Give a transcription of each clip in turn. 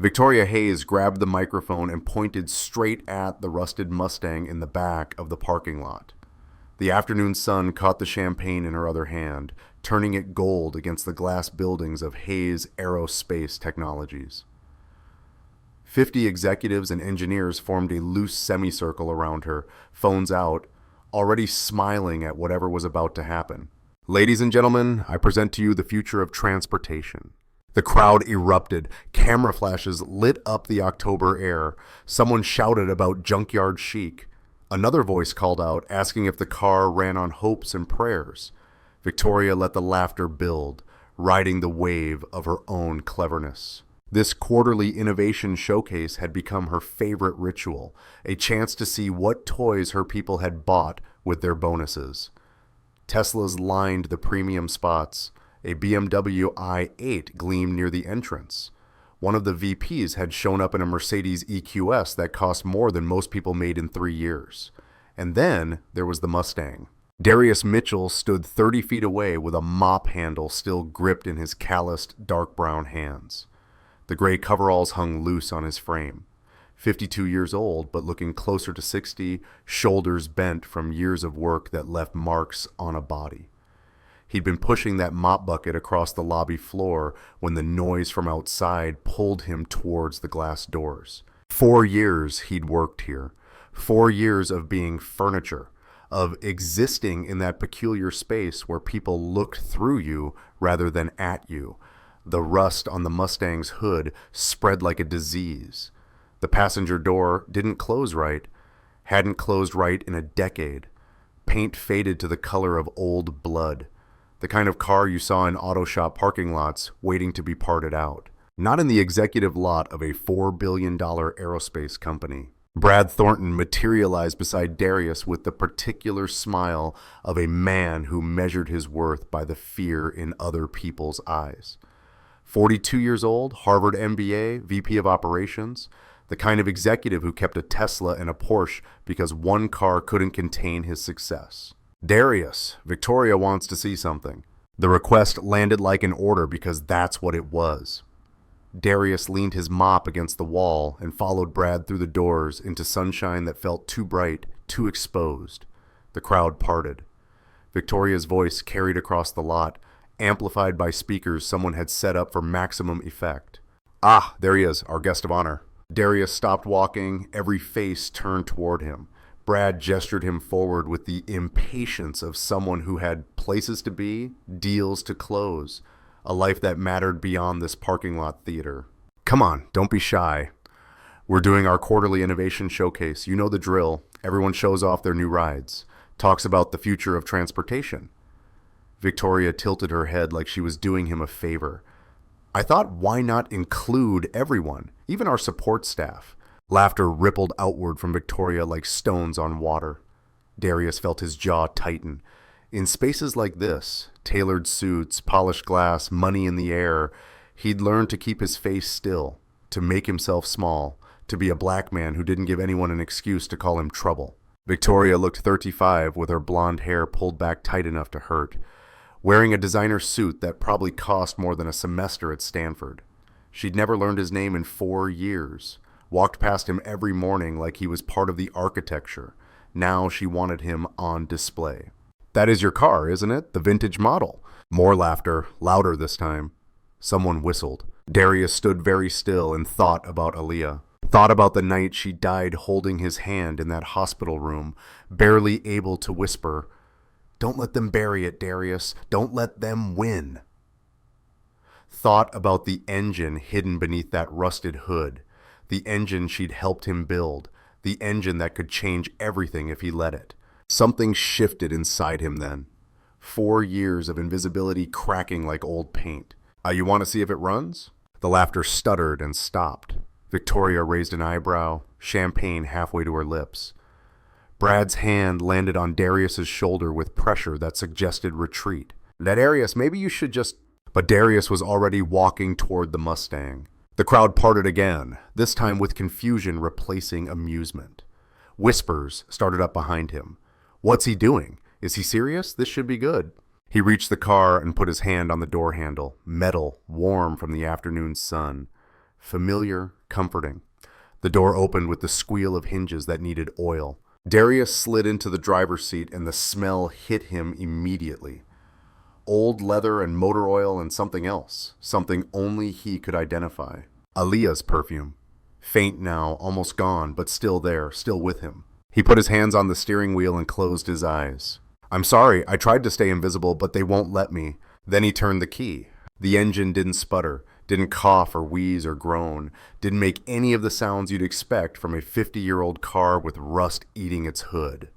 Victoria Hayes grabbed the microphone and pointed straight at the rusted Mustang in the back of the parking lot. The afternoon sun caught the champagne in her other hand, turning it gold against the glass buildings of Hayes Aerospace Technologies. 50 executives and engineers formed a loose semicircle around her, phones out, already smiling at whatever was about to happen. Ladies and gentlemen, I present to you the future of transportation. The crowd erupted. Camera flashes lit up the October air. Someone shouted about junkyard chic. Another voice called out, asking if the car ran on hopes and prayers. Victoria let the laughter build, riding the wave of her own cleverness. This quarterly innovation showcase had become her favorite ritual, a chance to see what toys her people had bought with their bonuses. Teslas lined the premium spots. A BMW i8 gleamed near the entrance. One of the VPs had shown up in a Mercedes EQS that cost more than most people made in 3 years. And then there was the Mustang. Darius Mitchell stood 30 feet away with a mop handle still gripped in his calloused, dark brown hands. The gray coveralls hung loose on his frame. 52 years old, but looking closer to 60, shoulders bent from years of work that left marks on a body. He'd been pushing that mop bucket across the lobby floor when the noise from outside pulled him towards the glass doors. 4 years he'd worked here. 4 years of being furniture, of existing in that peculiar space where people looked through you rather than at you. The rust on the Mustang's hood spread like a disease. The passenger door didn't close right, hadn't closed right in a decade. Paint faded to the color of old blood. The kind of car you saw in auto shop parking lots waiting to be parted out. Not in the executive lot of a $4 billion aerospace company. Brad Thornton materialized beside Darius with the particular smile of a man who measured his worth by the fear in other people's eyes. 42 years old, Harvard MBA, VP of Operations, the kind of executive who kept a Tesla and a Porsche because one car couldn't contain his success. Darius, Victoria wants to see something. The request landed like an order because that's what it was. Darius leaned his mop against the wall and followed Brad through the doors into sunshine that felt too bright, too exposed. The crowd parted. Victoria's voice carried across the lot, amplified by speakers someone had set up for maximum effect. Ah, there he is, our guest of honor. Darius stopped walking, every face turned toward him. Brad gestured him forward with the impatience of someone who had places to be, deals to close, a life that mattered beyond this parking lot theater. Come on, don't be shy. We're doing our quarterly innovation showcase. You know the drill. Everyone shows off their new rides, talks about the future of transportation. Victoria tilted her head like she was doing him a favor. I thought, why not include everyone, even our support staff? Laughter rippled outward from Victoria like stones on water. Darius felt his jaw tighten. In spaces like this, tailored suits, polished glass, money in the air, he'd learned to keep his face still, to make himself small, to be a black man who didn't give anyone an excuse to call him trouble. Victoria looked 35 with her blonde hair pulled back tight enough to hurt, wearing a designer suit that probably cost more than a semester at Stanford. She'd never learned his name in 4 years. Walked past him every morning like he was part of the architecture. Now she wanted him on display. That is your car, isn't it? The vintage model. More laughter, louder this time. Someone whistled. Darius stood very still and thought about Aaliyah. Thought about the night she died holding his hand in that hospital room, barely able to whisper, "Don't let them bury it, Darius. Don't let them win." Thought about the engine hidden beneath that rusted hood. The engine she'd helped him build, the engine that could change everything if he let it. Something shifted inside him then. 4 years of invisibility cracking like old paint. You want to see if it runs? The laughter stuttered and stopped. Victoria raised an eyebrow, champagne halfway to her lips. Brad's hand landed on Darius's shoulder with pressure that suggested retreat. Darius, maybe you should just... But Darius was already walking toward the Mustang. The crowd parted again, this time with confusion replacing amusement. Whispers started up behind him. What's he doing? Is he serious? This should be good. He reached the car and put his hand on the door handle, metal, warm from the afternoon sun. familiar, comforting. The door opened with the squeal of hinges that needed oil. Darius slid into the driver's seat and the smell hit him immediately. Old leather and motor oil and something else, something only he could identify. Aaliyah's perfume. Faint now, almost gone, but still there, still with him. He put his hands on the steering wheel and closed his eyes. "I'm sorry, I tried to stay invisible, but they won't let me." Then he turned the key. The engine didn't sputter, didn't cough or wheeze or groan, didn't make any of the sounds you'd expect from a 50-year-old car with rust eating its hood.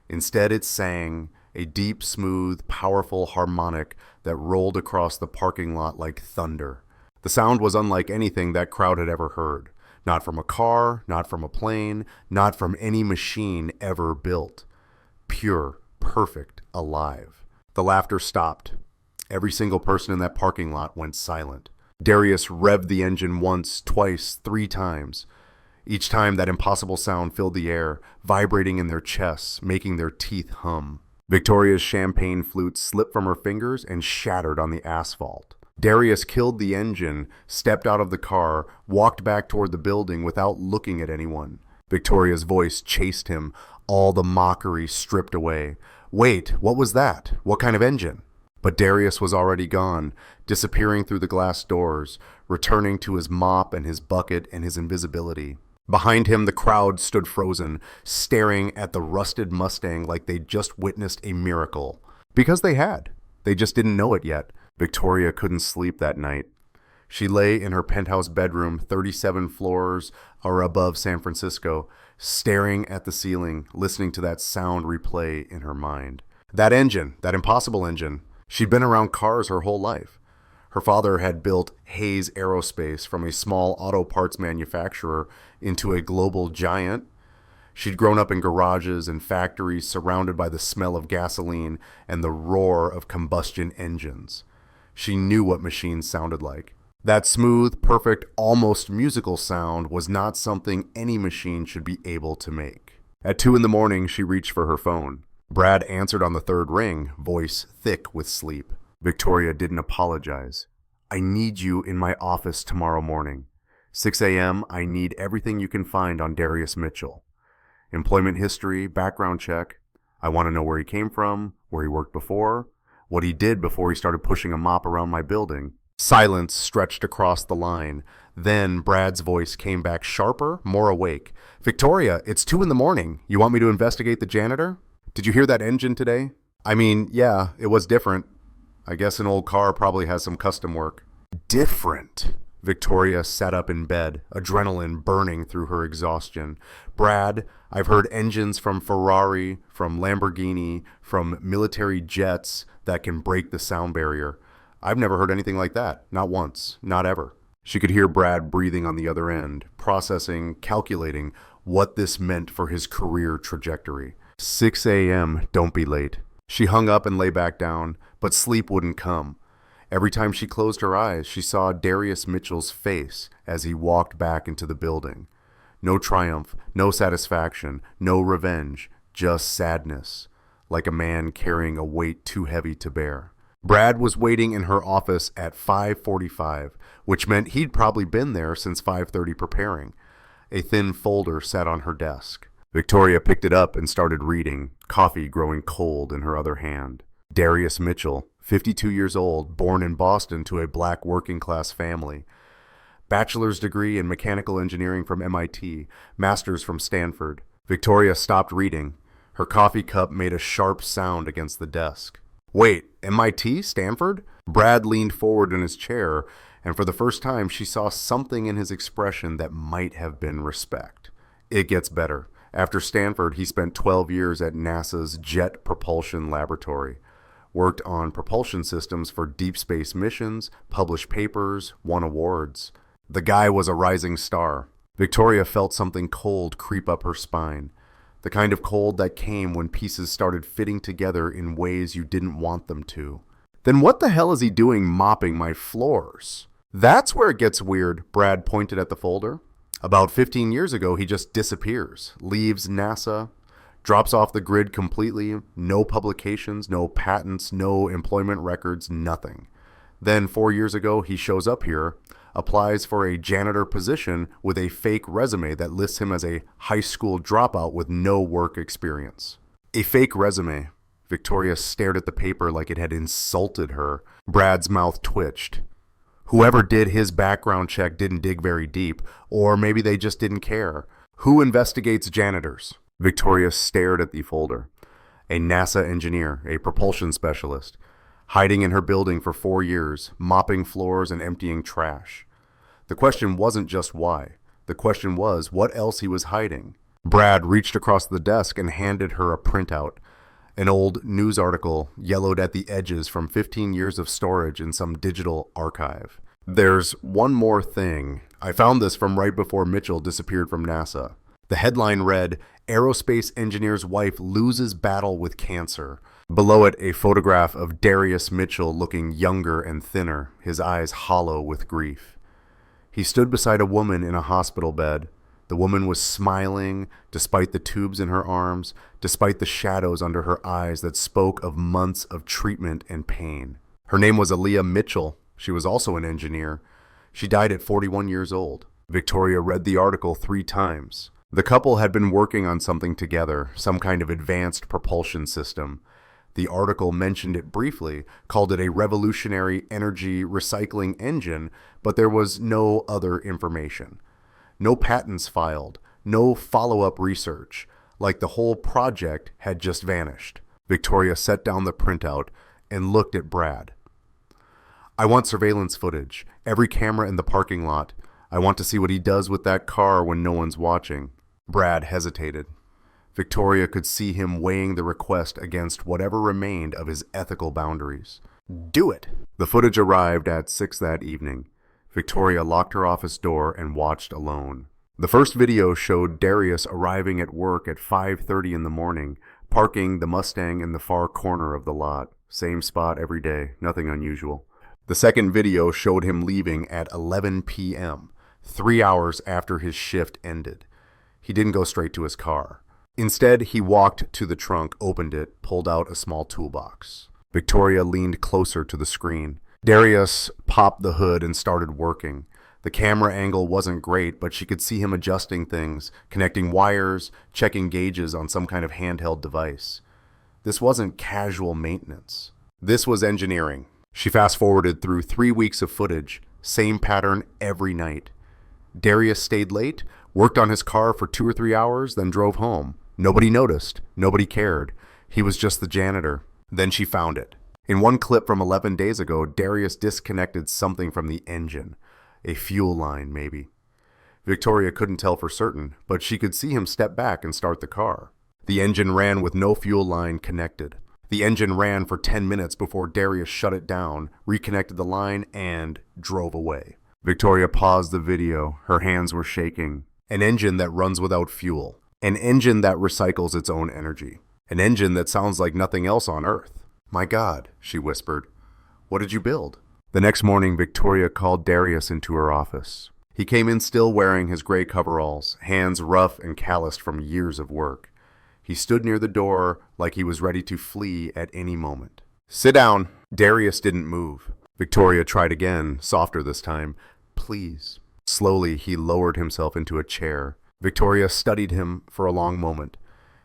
Instead, it sang, a deep, smooth, powerful harmonic that rolled across the parking lot like thunder. The sound was unlike anything that crowd had ever heard. Not from a car, not from a plane, not from any machine ever built. Pure, perfect, alive. The laughter stopped. Every single person in that parking lot went silent. Darius revved the engine once, twice, 3 times. Each time that impossible sound filled the air, vibrating in their chests, making their teeth hum. Victoria's champagne flute slipped from her fingers and shattered on the asphalt. Darius killed the engine, stepped out of the car, walked back toward the building without looking at anyone. Victoria's voice chased him, all the mockery stripped away. "Wait, what was that? What kind of engine?" But Darius was already gone, disappearing through the glass doors, returning to his mop and his bucket and his invisibility. Behind him, the crowd stood frozen, staring at the rusted Mustang like they'd just witnessed a miracle. Because they had. They just didn't know it yet. Victoria couldn't sleep that night. She lay in her penthouse bedroom, 37 floors or above San Francisco, staring at the ceiling, listening to that sound replay in her mind. That engine, that impossible engine. She'd been around cars her whole life. Her father had built Hayes Aerospace from a small auto parts manufacturer into a global giant. She'd grown up in garages and factories surrounded by the smell of gasoline and the roar of combustion engines. She knew what machines sounded like. That smooth, perfect, almost musical sound was not something any machine should be able to make. At 2 a.m, she reached for her phone. Brad answered on the 3rd ring, voice thick with sleep. Victoria didn't apologize. "I need you in my office tomorrow morning. 6 a.m, I need everything you can find on Darius Mitchell. Employment history, background check. I want to know where he came from, where he worked before, what he did before he started pushing a mop around my building." Silence stretched across the line. Then Brad's voice came back sharper, more awake. "Victoria, it's 2 a.m. You want me to investigate the janitor? Did you hear that engine today? I mean, yeah, it was different. I guess an old car probably has some custom work." Different. Victoria sat up in bed, adrenaline burning through her exhaustion. "Brad, I've heard engines from Ferrari, from Lamborghini, from military jets that can break the sound barrier. I've never heard anything like that. Not once. Not ever." She could hear Brad breathing on the other end, processing, calculating what this meant for his career trajectory. 6 a.m, don't be late. She hung up and lay back down, but sleep wouldn't come. Every time she closed her eyes, she saw Darius Mitchell's face as he walked back into the building. No triumph, no satisfaction, no revenge, just sadness, like a man carrying a weight too heavy to bear. Brad was waiting in her office at 5:45, which meant he'd probably been there since 5:30 preparing. A thin folder sat on her desk. Victoria picked it up and started reading, coffee growing cold in her other hand. Darius Mitchell, 52 years old, born in Boston to a black working-class family. Bachelor's degree in mechanical engineering from MIT, master's from Stanford. Victoria stopped reading. Her coffee cup made a sharp sound against the desk. "Wait, MIT? Stanford?" Brad leaned forward in his chair, and for the first time she saw something in his expression that might have been respect. "It gets better. After Stanford, he spent 12 years at NASA's Jet Propulsion Laboratory. Worked on propulsion systems for deep space missions, published papers, won awards. The guy was a rising star." Victoria felt something cold creep up her spine. The kind of cold that came when pieces started fitting together in ways you didn't want them to. "Then what the hell is he doing mopping my floors?" "That's where it gets weird," Brad pointed at the folder. "About 15 years ago, he just disappears, leaves NASA, drops off the grid completely, no publications, no patents, no employment records, nothing. Then 4 years ago, he shows up here, applies for a janitor position with a fake resume that lists him as a high school dropout with no work experience. A fake resume. Victoria stared at the paper like it had insulted her. Brad's mouth twitched. Whoever did his background check didn't dig very deep, or maybe they just didn't care. Who investigates janitors? Victoria stared at the folder. A NASA engineer, a propulsion specialist, hiding in her building for 4 years, mopping floors and emptying trash. The question wasn't just why. The question was what else he was hiding. Brad reached across the desk and handed her a printout. An old news article, yellowed at the edges from 15 years of storage in some digital archive. There's one more thing. I found this from right before Mitchell disappeared from NASA. The headline read, "Aerospace Engineer's Wife Loses Battle with Cancer." Below it, a photograph of Darius Mitchell looking younger and thinner, his eyes hollow with grief. He stood beside a woman in a hospital bed. The woman was smiling, despite the tubes in her arms, despite the shadows under her eyes that spoke of months of treatment and pain. Her name was Aaliyah Mitchell. She was also an engineer. She died at 41 years old. Victoria read the article 3 times. The couple had been working on something together, some kind of advanced propulsion system. The article mentioned it briefly, called it a revolutionary energy recycling engine, but there was no other information. No patents filed, no follow-up research, like the whole project had just vanished. Victoria set down the printout and looked at Brad. "I want surveillance footage, every camera in the parking lot. I want to see what he does with that car when no one's watching." Brad hesitated. Victoria could see him weighing the request against whatever remained of his ethical boundaries. "Do it!" The footage arrived at 6 that evening. Victoria locked her office door and watched alone. The first video showed Darius arriving at work at 5:30 in the morning, parking the Mustang in the far corner of the lot. Same spot every day, nothing unusual. The second video showed him leaving at 11 p.m., 3 hours after his shift ended. He didn't go straight to his car. Instead, he walked to the trunk, opened it, pulled out a small toolbox. Victoria leaned closer to the screen. Darius popped the hood and started working. The camera angle wasn't great, but she could see him adjusting things, connecting wires, checking gauges on some kind of handheld device. This wasn't casual maintenance. This was engineering. She fast-forwarded through 3 weeks of footage, same pattern every night. Darius stayed late, worked on his car for 2 or 3 hours, then drove home. Nobody noticed. Nobody cared. He was just the janitor. Then she found it. In one clip from 11 days ago, Darius disconnected something from the engine. A fuel line, maybe. Victoria couldn't tell for certain, but she could see him step back and start the car. The engine ran with no fuel line connected. The engine ran for 10 minutes before Darius shut it down, reconnected the line, and drove away. Victoria paused the video. Her hands were shaking. An engine that runs without fuel. An engine that recycles its own energy. An engine that sounds like nothing else on Earth. "My God," she whispered. "What did you build?" The next morning, Victoria called Darius into her office. He came in still wearing his gray coveralls, hands rough and calloused from years of work. He stood near the door like he was ready to flee at any moment. "Sit down." Darius didn't move. Victoria tried again, softer this time. "Please." Slowly, he lowered himself into a chair. Victoria studied him for a long moment.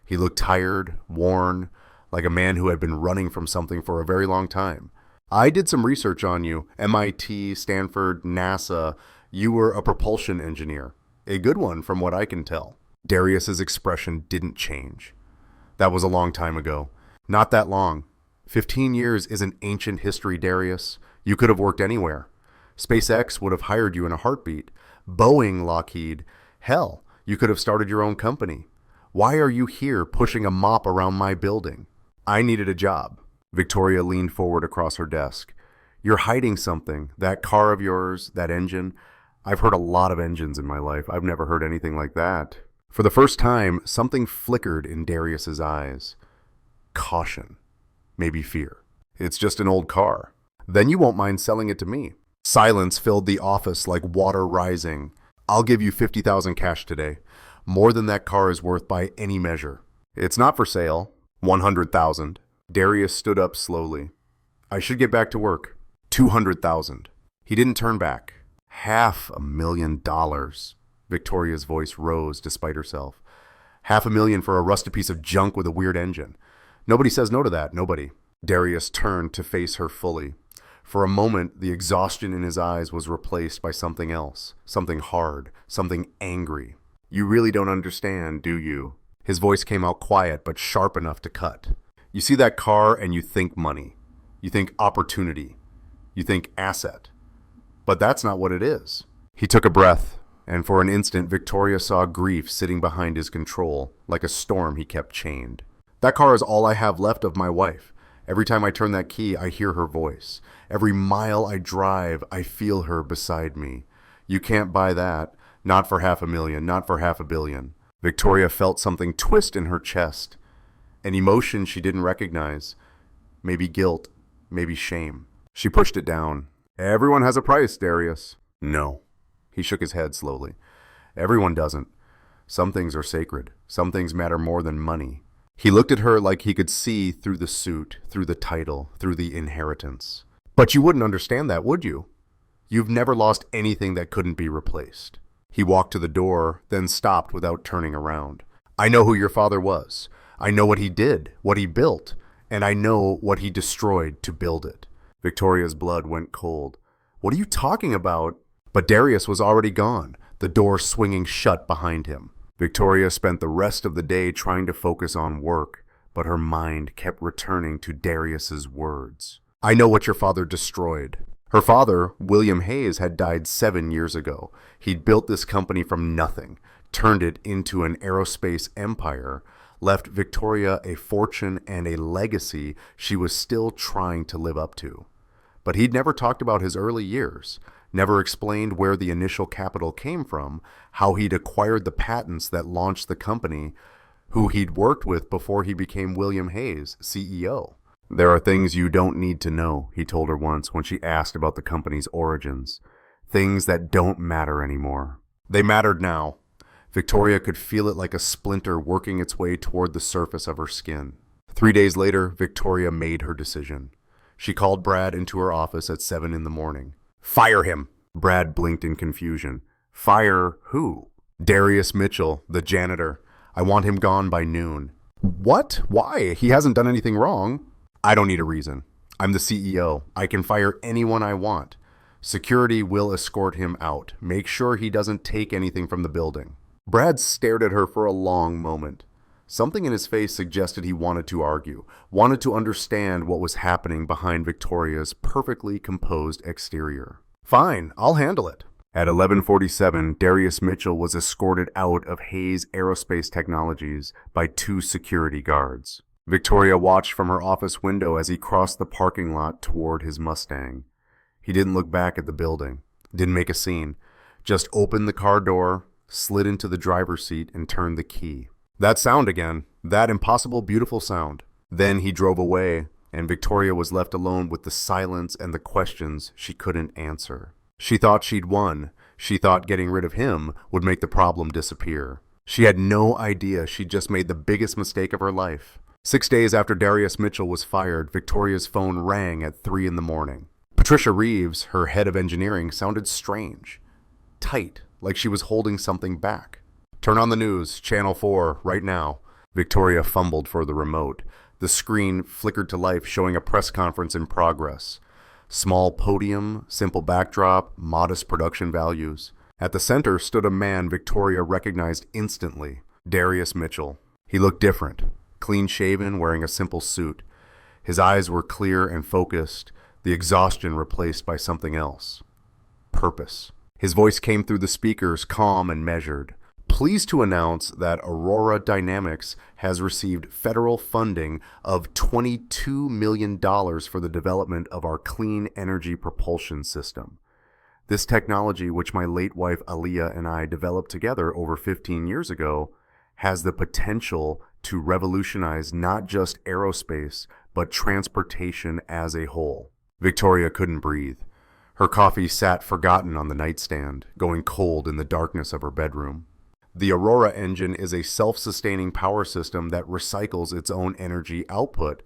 He looked tired, worn, like a man who had been running from something for a very long time. "I did some research on you. MIT, Stanford, NASA. You were a propulsion engineer. A good one from what I can tell." Darius's expression didn't change. "That was a long time ago." "Not that long. 15 years is an ancient history, Darius. You could have worked anywhere. SpaceX would have hired you in a heartbeat. Boeing, Lockheed. Hell, you could have started your own company. Why are you here pushing a mop around my building?" "I needed a job." Victoria leaned forward across her desk. "You're hiding something. That car of yours, that engine. I've heard a lot of engines in my life. I've never heard anything like that." For the first time, something flickered in Darius's eyes. Caution. Maybe fear. "It's just an old car." "Then you won't mind selling it to me." Silence filled the office like water rising. "I'll give you 50,000 cash today. More than that car is worth by any measure." "It's not for sale." 100,000. Darius stood up slowly. "I should get back to work." 200,000. He didn't turn back. $500,000. Victoria's voice rose despite herself. $500,000 for a rusted piece of junk with a weird engine. Nobody says no to that, nobody. Darius turned to face her fully. For a moment, the exhaustion in his eyes was replaced by something else, something hard, something angry. You really don't understand, do you? His voice came out quiet but sharp enough to cut. You see that car and you think money. You think opportunity. You think asset. But that's not what it is. He took a breath, and for an instant Victoria saw grief sitting behind his control, like a storm he kept chained. That car is all I have left of my wife. Every time I turn that key, I hear her voice. Every mile I drive, I feel her beside me. You can't buy that. Not for $500,000, not for $500 million. Victoria felt something twist in her chest. An emotion she didn't recognize. Maybe guilt, maybe shame. She pushed it down. Everyone has a price, Darius. No. He shook his head slowly. Everyone doesn't. Some things are sacred. Some things matter more than money. He looked at her like he could see through the suit, through the title, through the inheritance. But you wouldn't understand that, would you? You've never lost anything that couldn't be replaced. He walked to the door, then stopped without turning around. I know who your father was. I know what he did, what he built, and I know what he destroyed to build it. Victoria's blood went cold. What are you talking about? But Darius was already gone, the door swinging shut behind him. Victoria spent the rest of the day trying to focus on work, but her mind kept returning to Darius's words. I know what your father destroyed. Her father, William Hayes, had died 7 years ago. He'd built this company from nothing, turned it into an aerospace empire, left Victoria a fortune and a legacy she was still trying to live up to. But he'd never talked about his early years, never explained where the initial capital came from, how he'd acquired the patents that launched the company, who he'd worked with before he became William Hayes, CEO. There are things you don't need to know, he told her once when she asked about the company's origins. Things that don't matter anymore. They mattered now. Victoria could feel it like a splinter working its way toward the surface of her skin. 3 days later, Victoria made her decision. She called Brad into her office at 7 in the morning. Fire him! Brad blinked in confusion. Fire who? Darius Mitchell, the janitor. I want him gone by noon. What? Why? He hasn't done anything wrong. I don't need a reason. I'm the CEO. I can fire anyone I want. Security will escort him out. Make sure he doesn't take anything from the building. Brad stared at her for a long moment. Something in his face suggested he wanted to argue, wanted to understand what was happening behind Victoria's perfectly composed exterior. Fine, I'll handle it. At 11:47, Darius Mitchell was escorted out of Hayes Aerospace Technologies by 2 security guards. Victoria watched from her office window as he crossed the parking lot toward his Mustang. He didn't look back at the building, didn't make a scene, just opened the car door, slid into the driver's seat, and turned the key. That sound again, that impossible, beautiful sound. Then he drove away, and Victoria was left alone with the silence and the questions she couldn't answer. She thought she'd won. She thought getting rid of him would make the problem disappear. She had no idea she'd just made the biggest mistake of her life. 6 days after Darius Mitchell was fired, Victoria's phone rang at 3 in the morning. Patricia Reeves, her head of engineering, sounded strange. Tight, like she was holding something back. Turn on the news, Channel 4, right now. Victoria fumbled for the remote. The screen flickered to life, showing a press conference in progress. Small podium, simple backdrop, modest production values. At the center stood a man Victoria recognized instantly, Darius Mitchell. He looked different, clean-shaven, wearing a simple suit. His eyes were clear and focused, the exhaustion replaced by something else. Purpose. His voice came through the speakers, calm and measured. Pleased to announce that Aurora Dynamics has received federal funding of $22 million for the development of our clean energy propulsion system. This technology, which my late wife Aaliyah and I developed together over 15 years ago, has the potential to revolutionize not just aerospace, but transportation as a whole. Victoria couldn't breathe. Her coffee sat forgotten on the nightstand, going cold in the darkness of her bedroom. The Aurora engine is a self-sustaining power system that recycles its own energy output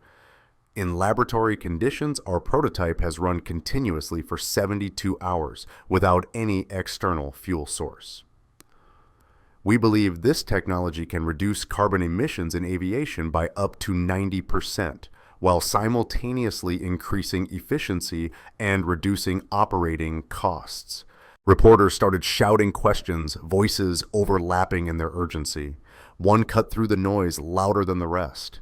In laboratory conditions, our prototype has run continuously for 72 hours without any external fuel source. We believe this technology can reduce carbon emissions in aviation by up to 90%, while simultaneously increasing efficiency and reducing operating costs. Reporters started shouting questions, voices overlapping in their urgency. One cut through the noise louder than the rest.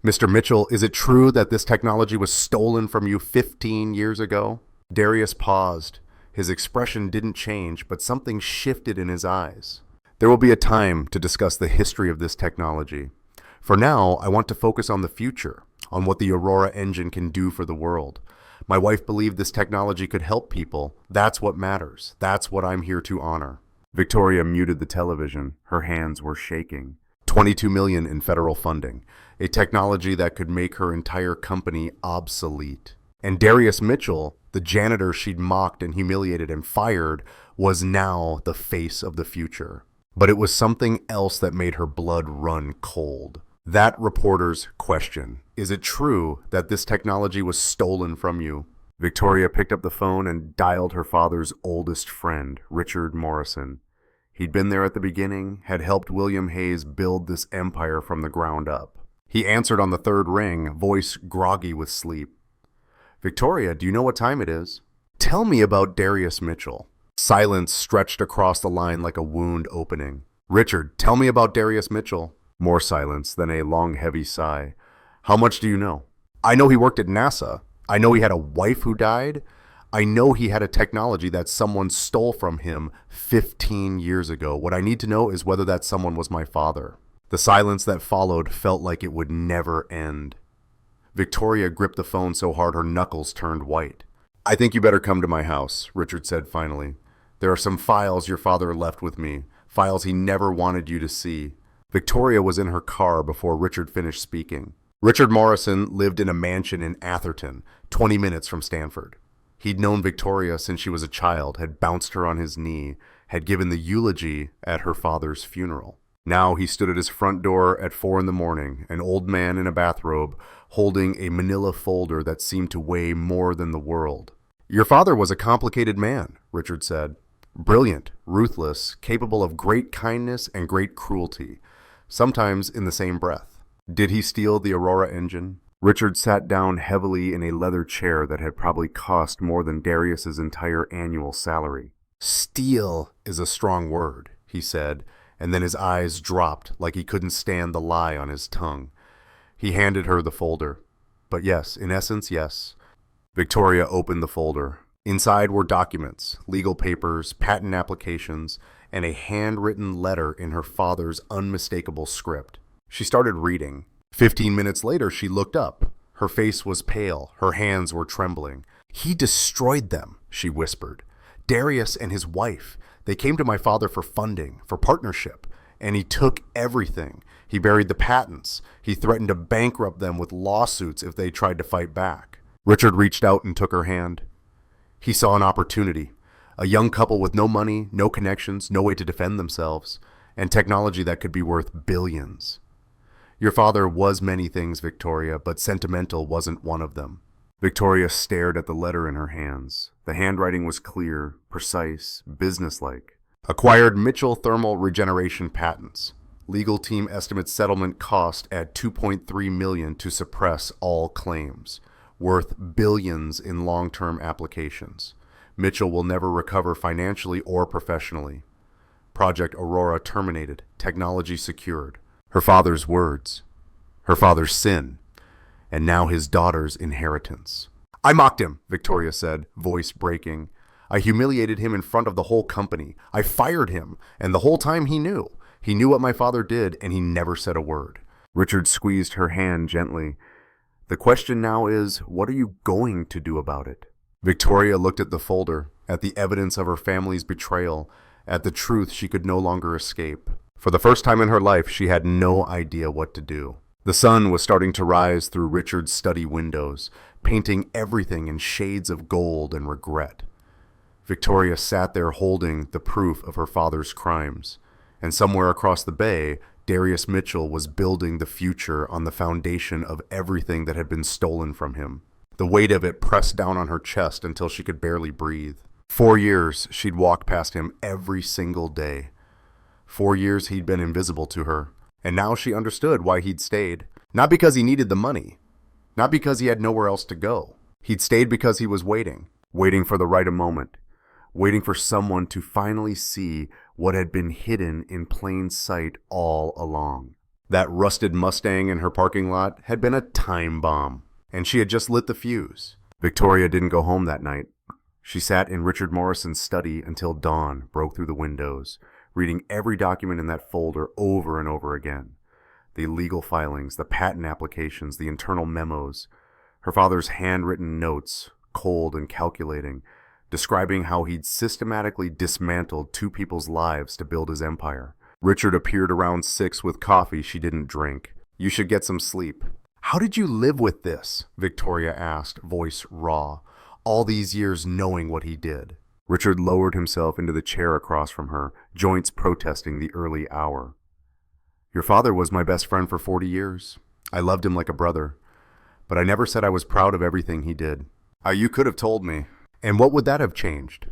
Mr. Mitchell, is it true that this technology was stolen from you 15 years ago? Darius paused. His expression didn't change, but something shifted in his eyes. There will be a time to discuss the history of this technology. For now, I want to focus on the future, on what the Aurora engine can do for the world. My wife believed this technology could help people. That's what matters. That's what I'm here to honor. Victoria muted the television. Her hands were shaking. $22 million in federal funding, a technology that could make her entire company obsolete. And Darius Mitchell, the janitor she'd mocked and humiliated and fired, was now the face of the future. But it was something else that made her blood run cold. That reporter's question. Is it true that this technology was stolen from you? Victoria picked up the phone and dialed her father's oldest friend, Richard Morrison. He'd been there at the beginning, had helped William Hayes build this empire from the ground up. He answered on the third ring, voice groggy with sleep. Victoria, do you know what time it is? Tell me about Darius Mitchell. Silence stretched across the line like a wound opening. Richard, tell me about Darius Mitchell. More silence, then a long, heavy sigh. How much do you know? I know he worked at NASA. I know he had a wife who died. I know he had a technology that someone stole from him 15 years ago. What I need to know is whether that someone was my father. The silence that followed felt like it would never end. Victoria gripped the phone so hard her knuckles turned white. I think you better come to my house, Richard said finally. There are some files your father left with me, files he never wanted you to see. Victoria was in her car before Richard finished speaking. Richard Morrison lived in a mansion in Atherton, 20 minutes from Stanford. He'd known Victoria since she was a child, had bounced her on his knee, had given the eulogy at her father's funeral. Now he stood at his front door at 4 a.m, an old man in a bathrobe, holding a manila folder that seemed to weigh more than the world. Your father was a complicated man, Richard said. Brilliant, ruthless, capable of great kindness and great cruelty, sometimes in the same breath. Did he steal the Aurora engine? Richard sat down heavily in a leather chair that had probably cost more than Darius's entire annual salary. Steal is a strong word, he said, and then his eyes dropped like he couldn't stand the lie on his tongue. He handed her the folder. But yes, in essence, yes. Victoria opened the folder. Inside were documents, legal papers, patent applications, and a handwritten letter in her father's unmistakable script. She started reading. 15 minutes later, she looked up. Her face was pale. Her hands were trembling. He destroyed them, she whispered. Darius and his wife. They came to my father for funding, for partnership, and he took everything. He buried the patents. He threatened to bankrupt them with lawsuits if they tried to fight back. Richard reached out and took her hand. He saw an opportunity. A young couple with no money, no connections, no way to defend themselves, and technology that could be worth billions. Your father was many things, Victoria, but sentimental wasn't one of them. Victoria stared at the letter in her hands. The handwriting was clear, precise, businesslike. Acquired Mitchell thermal regeneration patents. Legal team estimates settlement cost at $2.3 million to suppress all claims. Worth billions in long-term applications. Mitchell will never recover financially or professionally. Project Aurora terminated. Technology secured. Her father's words. Her father's sin. And now his daughter's inheritance. I mocked him, Victoria said, voice breaking. I humiliated him in front of the whole company. I fired him, and the whole time he knew. He knew what my father did, and he never said a word. Richard squeezed her hand gently. The question now is, what are you going to do about it? Victoria looked at the folder, at the evidence of her family's betrayal, at the truth she could no longer escape. For the first time in her life, she had no idea what to do. The sun was starting to rise through Richard's study windows, painting everything in shades of gold and regret. Victoria sat there holding the proof of her father's crimes, and somewhere across the bay, Darius Mitchell was building the future on the foundation of everything that had been stolen from him. The weight of it pressed down on her chest until she could barely breathe. 4 years she'd walked past him every single day. 4 years he'd been invisible to her, and now she understood why he'd stayed. Not because he needed the money, not because he had nowhere else to go. He'd stayed because he was waiting for the right moment, waiting for someone to finally see what had been hidden in plain sight all along. That rusted Mustang in her parking lot had been a time bomb, and she had just lit the fuse. Victoria didn't go home that night. She sat in Richard Morrison's study until dawn broke through the windows, reading every document in that folder over and over again. The legal filings, the patent applications, the internal memos, her father's handwritten notes, cold and calculating, describing how he'd systematically dismantled 2 people's lives to build his empire. Richard appeared around 6 with coffee she didn't drink. "You should get some sleep." "How did you live with this?" Victoria asked, voice raw. "All these years knowing what he did." Richard lowered himself into the chair across from her, joints protesting the early hour. "Your father was my best friend for 40 years. I loved him like a brother. But I never said I was proud of everything he did." You could have told me. And what would that have changed?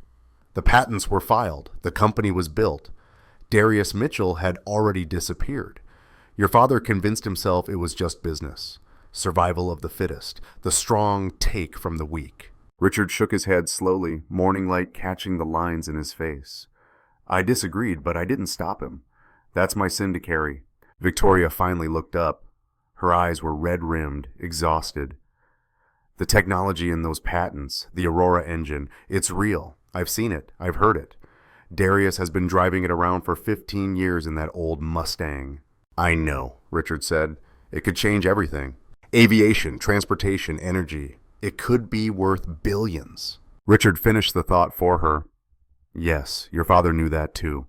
The patents were filed. The company was built. Darius Mitchell had already disappeared. Your father convinced himself it was just business. Survival of the fittest. The strong take from the weak. Richard shook his head slowly, morning light catching the lines in his face. "I disagreed, but I didn't stop him. That's my sin to carry." Victoria finally looked up. Her eyes were red-rimmed, exhausted. "The technology in those patents, the Aurora engine, it's real. I've seen it. I've heard it. Darius has been driving it around for 15 years in that old Mustang." "I know," Richard said. "It could change everything. Aviation, transportation, energy. It could be worth billions." Richard finished the thought for her. "Yes, your father knew that too."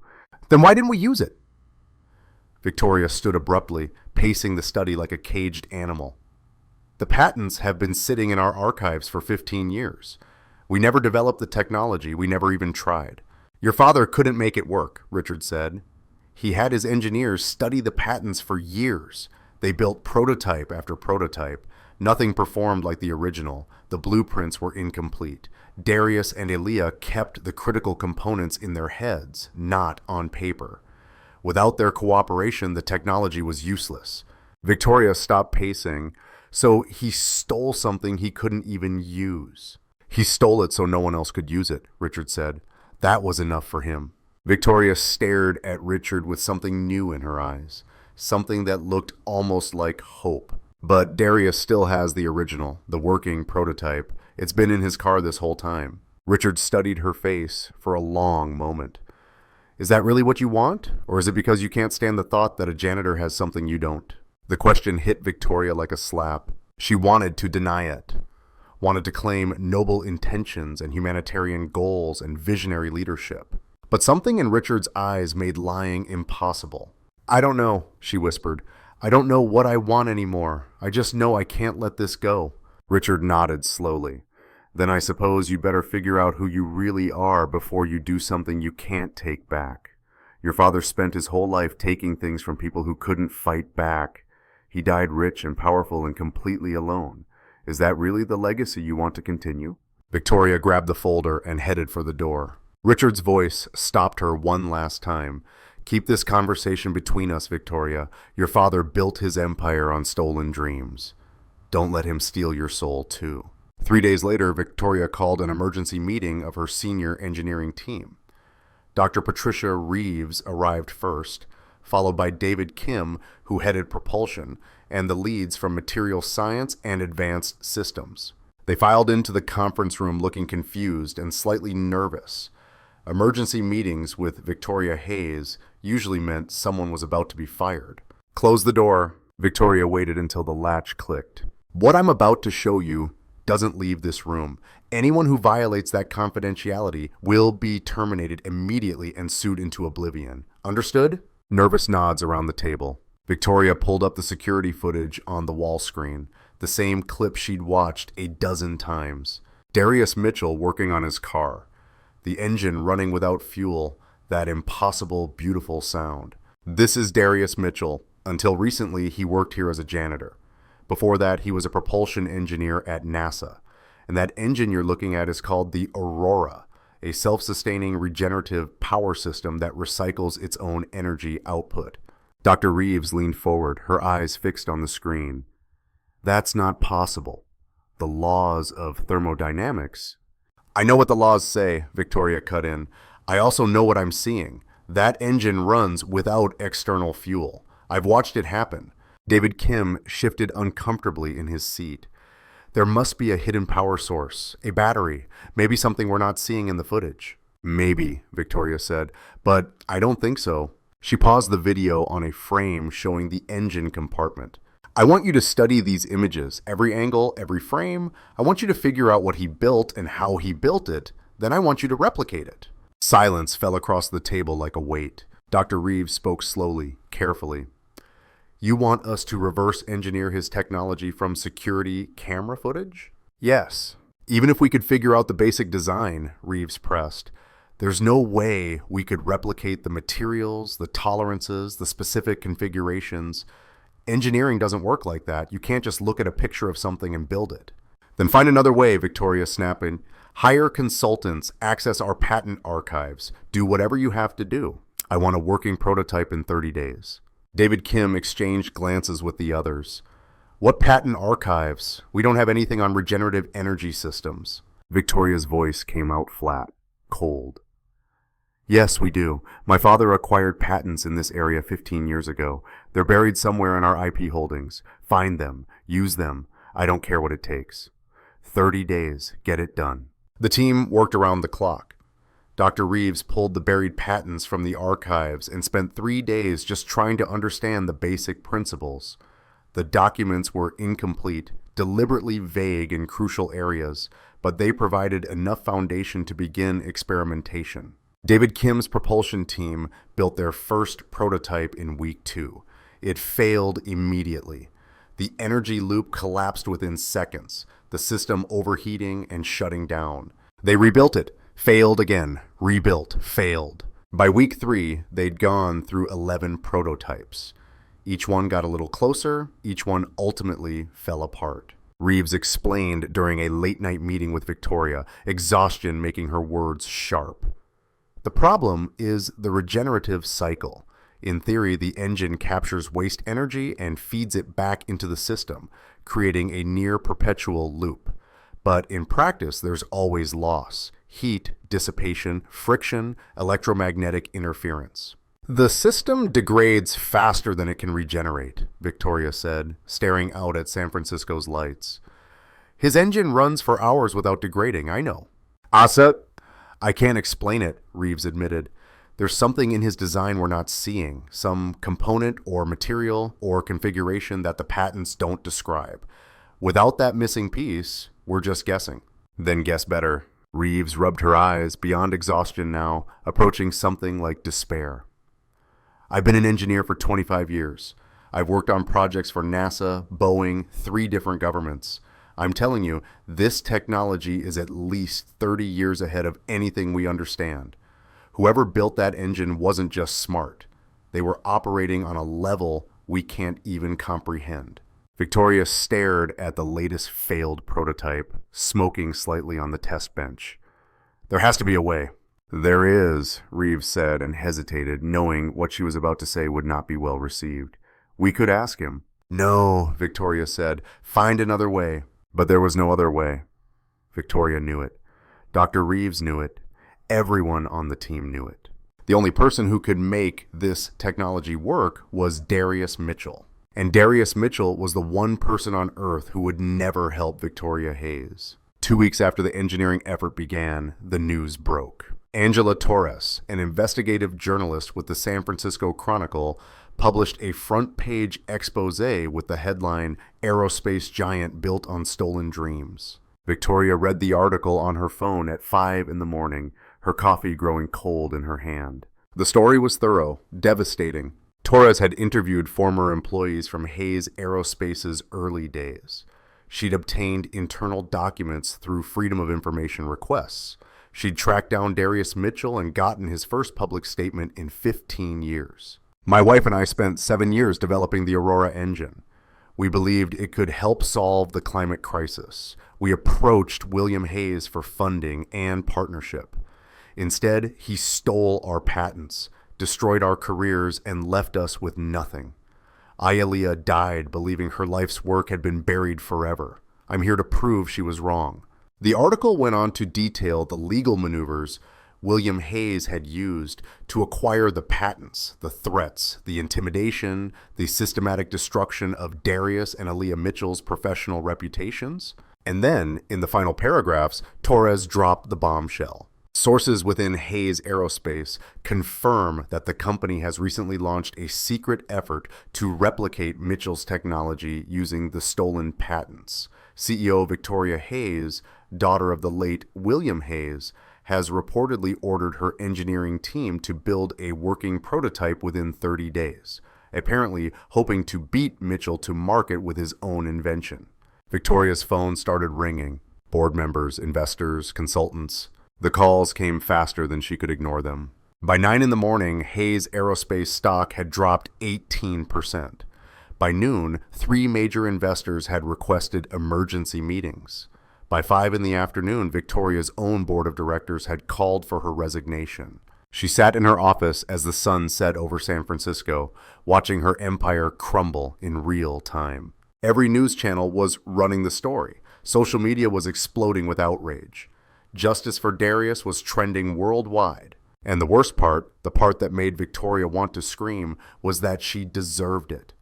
"Then why didn't we use it?" Victoria stood abruptly, pacing the study like a caged animal. "The patents have been sitting in our archives for 15 years. We never developed the technology. We never even tried." "Your father couldn't make it work," Richard said. "He had his engineers study the patents for years. They built prototype after prototype. Nothing performed like the original. The blueprints were incomplete. Darius and Elia kept the critical components in their heads, not on paper. Without their cooperation, the technology was useless." Victoria stopped pacing. "So he stole something he couldn't even use." "He stole it so no one else could use it," Richard said. "That was enough for him." Victoria stared at Richard with something new in her eyes, something that looked almost like hope. "But Darius still has the original, the working prototype. It's been in his car this whole time." Richard studied her face for a long moment. "Is that really what you want? Or is it because you can't stand the thought that a janitor has something you don't?" The question hit Victoria like a slap. She wanted to deny it, wanted to claim noble intentions and humanitarian goals and visionary leadership. But something in Richard's eyes made lying impossible. "I don't know," she whispered. "I don't know what I want anymore. I just know I can't let this go." Richard nodded slowly. "Then I suppose you better figure out who you really are before you do something you can't take back. Your father spent his whole life taking things from people who couldn't fight back. He died rich and powerful and completely alone. Is that really the legacy you want to continue?" Victoria grabbed the folder and headed for the door. Richard's voice stopped her one last time. "Keep this conversation between us, Victoria. Your father built his empire on stolen dreams. Don't let him steal your soul, too." 3 days later, Victoria called an emergency meeting of her senior engineering team. Dr. Patricia Reeves arrived first, followed by David Kim, who headed propulsion, and the leads from material science and advanced systems. They filed into the conference room looking confused and slightly nervous. Emergency meetings with Victoria Hayes usually meant someone was about to be fired. "Close the door." Victoria waited until the latch clicked. "What I'm about to show you doesn't leave this room. Anyone who violates that confidentiality will be terminated immediately and sued into oblivion. Understood?" Nervous nods around the table. Victoria pulled up the security footage on the wall screen, the same clip she'd watched a dozen times. Darius Mitchell working on his car. The engine running without fuel, that impossible, beautiful sound. This is Darius Mitchell. Until recently, he worked here as a janitor. Before that, he was a propulsion engineer at NASA. And that engine you're looking at is called the Aurora, a self-sustaining regenerative power system that recycles its own energy output. Dr. Reeves leaned forward, her eyes fixed on the screen. That's not possible. The laws of thermodynamics. I know what the laws say, Victoria cut in. I also know what I'm seeing. That engine runs without external fuel. I've watched it happen. David Kim shifted uncomfortably in his seat. There must be a hidden power source, a battery, maybe something we're not seeing in the footage. Maybe, Victoria said, but I don't think so. She paused the video on a frame showing the engine compartment. I want you to study these images, every angle, every frame. I want you to figure out what he built and how he built it. Then I want you to replicate it. Silence fell across the table like a weight. Dr. Reeves spoke slowly, carefully. You want us to reverse engineer his technology from security camera footage? Yes. Even if we could figure out the basic design, Reeves pressed, there's no way we could replicate the materials, the tolerances, the specific configurations. Engineering doesn't work like that. You can't just look at a picture of something and build it. Then find another way, Victoria snapped in. Hire consultants, access our patent archives, do whatever you have to do. I want a working prototype in 30 days. David Kim exchanged glances with the others. What patent archives? We don't have anything on regenerative energy systems. Victoria's voice came out flat, cold. Yes, we do. My father acquired patents in this area 15 years ago. They're buried somewhere in our IP holdings. Find them. Use them. I don't care what it takes. 30 days. Get it done. The team worked around the clock. Dr. Reeves pulled the buried patents from the archives and spent 3 days just trying to understand the basic principles. The documents were incomplete, deliberately vague in crucial areas, but they provided enough foundation to begin experimentation. David Kim's propulsion team built their first prototype in week 2. It failed immediately. The energy loop collapsed within seconds, the system overheating and shutting down. They rebuilt it, failed again, rebuilt, failed. By week 3, they'd gone through 11 prototypes. Each one got a little closer, each one ultimately fell apart. Reeves explained during a late-night meeting with Victoria, exhaustion making her words sharp. The problem is the regenerative cycle. In theory, the engine captures waste energy and feeds it back into the system, creating a near-perpetual loop. But in practice, there's always loss: heat, dissipation, friction, electromagnetic interference. The system degrades faster than it can regenerate, Victoria said, staring out at San Francisco's lights. His engine runs for hours without degrading, I know. Asa, I can't explain it, Reeves admitted. There's something in his design we're not seeing, some component or material or configuration that the patents don't describe. Without that missing piece, we're just guessing. Then guess better. Reeves rubbed her eyes, beyond exhaustion now, approaching something like despair. I've been an engineer for 25 years. I've worked on projects for NASA, Boeing, 3 different governments. I'm telling you, this technology is at least 30 years ahead of anything we understand. Whoever built that engine wasn't just smart. They were operating on a level we can't even comprehend. Victoria stared at the latest failed prototype, smoking slightly on the test bench. There has to be a way. There is, Reeves said and hesitated, knowing what she was about to say would not be well received. We could ask him. No, Victoria said. Find another way. But there was no other way. Victoria knew it. Dr. Reeves knew it. Everyone on the team knew it. The only person who could make this technology work was Darius Mitchell. And Darius Mitchell was the one person on Earth who would never help Victoria Hayes. 2 weeks after the engineering effort began, the news broke. Angela Torres, an investigative journalist with the San Francisco Chronicle, published a front-page expose with the headline, "Aerospace Giant Built on Stolen Dreams." Victoria read the article on her phone at 5 in the morning, her coffee growing cold in her hand. The story was thorough, devastating. Torres had interviewed former employees from Hayes Aerospace's early days. She'd obtained internal documents through Freedom of Information requests. She'd tracked down Darius Mitchell and gotten his first public statement in 15 years. My wife and I spent 7 years developing the Aurora engine. We believed it could help solve the climate crisis. We approached William Hayes for funding and partnership. Instead, he stole our patents, destroyed our careers, and left us with nothing. Ayalea died believing her life's work had been buried forever. I'm here to prove she was wrong. The article went on to detail the legal maneuvers William Hayes had used to acquire the patents, the threats, the intimidation, the systematic destruction of Darius and Aaliyah Mitchell's professional reputations. And then, in the final paragraphs, Torres dropped the bombshell. Sources within Hayes Aerospace confirm that the company has recently launched a secret effort to replicate Mitchell's technology using the stolen patents. CEO Victoria Hayes, daughter of the late William Hayes, has reportedly ordered her engineering team to build a working prototype within 30 days, apparently hoping to beat Mitchell to market with his own invention. Victoria's phone started ringing. Board members, investors, consultants. The calls came faster than she could ignore them. By 9 in the morning, Hayes Aerospace stock had dropped 18%. By noon, 3 major investors had requested emergency meetings. By 5 in the afternoon, Victoria's own board of directors had called for her resignation. She sat in her office as the sun set over San Francisco, watching her empire crumble in real time. Every news channel was running the story. Social media was exploding with outrage. Justice for Darius was trending worldwide. And the worst part, the part that made Victoria want to scream, was that she deserved it.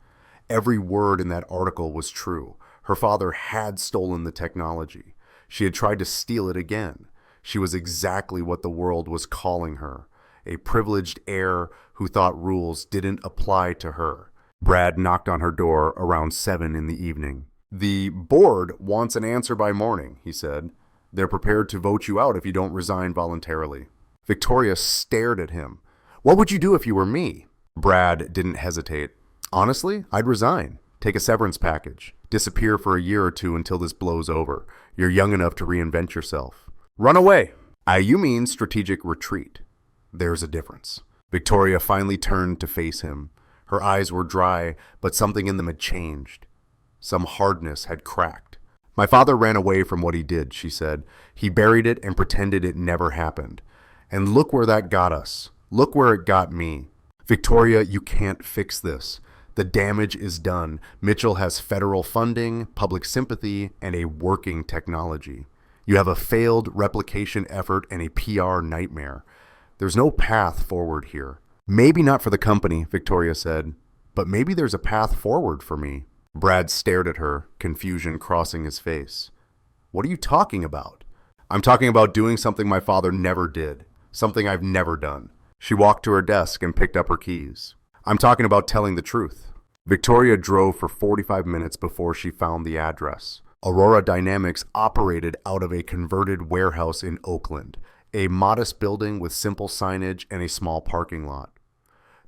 Every word in that article was true. Her father had stolen the technology. She had tried to steal it again. She was exactly what the world was calling her, a privileged heir who thought rules didn't apply to her. Brad knocked on her door around 7 in the evening. "The board wants an answer by morning," he said. "They're prepared to vote you out if you don't resign voluntarily." Victoria stared at him. "What would you do if you were me?" Brad didn't hesitate. "Honestly, I'd resign. Take a severance package. Disappear for a year or two until this blows over. You're young enough to reinvent yourself. Run away." You mean strategic retreat. There's a difference. Victoria finally turned to face him. Her eyes were dry, but something in them had changed. Some hardness had cracked. "My father ran away from what he did," she said. "He buried it and pretended it never happened. And look where that got us. Look where it got me. Victoria, you can't fix this. The damage is done. Mitchell has federal funding, public sympathy, and a working technology. You have a failed replication effort and a PR nightmare. There's no path forward here." "Maybe not for the company," Victoria said, "but maybe there's a path forward for me." Brad stared at her, confusion crossing his face. "What are you talking about?" "I'm talking about doing something my father never did. Something I've never done." She walked to her desk and picked up her keys. "I'm talking about telling the truth." Victoria drove for 45 minutes before she found the address. Aurora Dynamics operated out of a converted warehouse in Oakland, a modest building with simple signage and a small parking lot.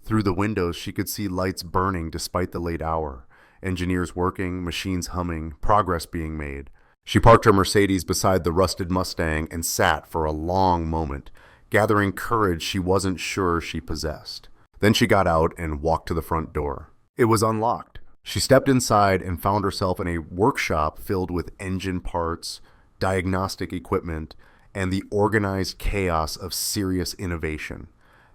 Through the windows, she could see lights burning despite the late hour, engineers working, machines humming, progress being made. She parked her Mercedes beside the rusted Mustang and sat for a long moment, gathering courage she wasn't sure she possessed. Then she got out and walked to the front door. It was unlocked. She stepped inside and found herself in a workshop filled with engine parts, diagnostic equipment, and the organized chaos of serious innovation.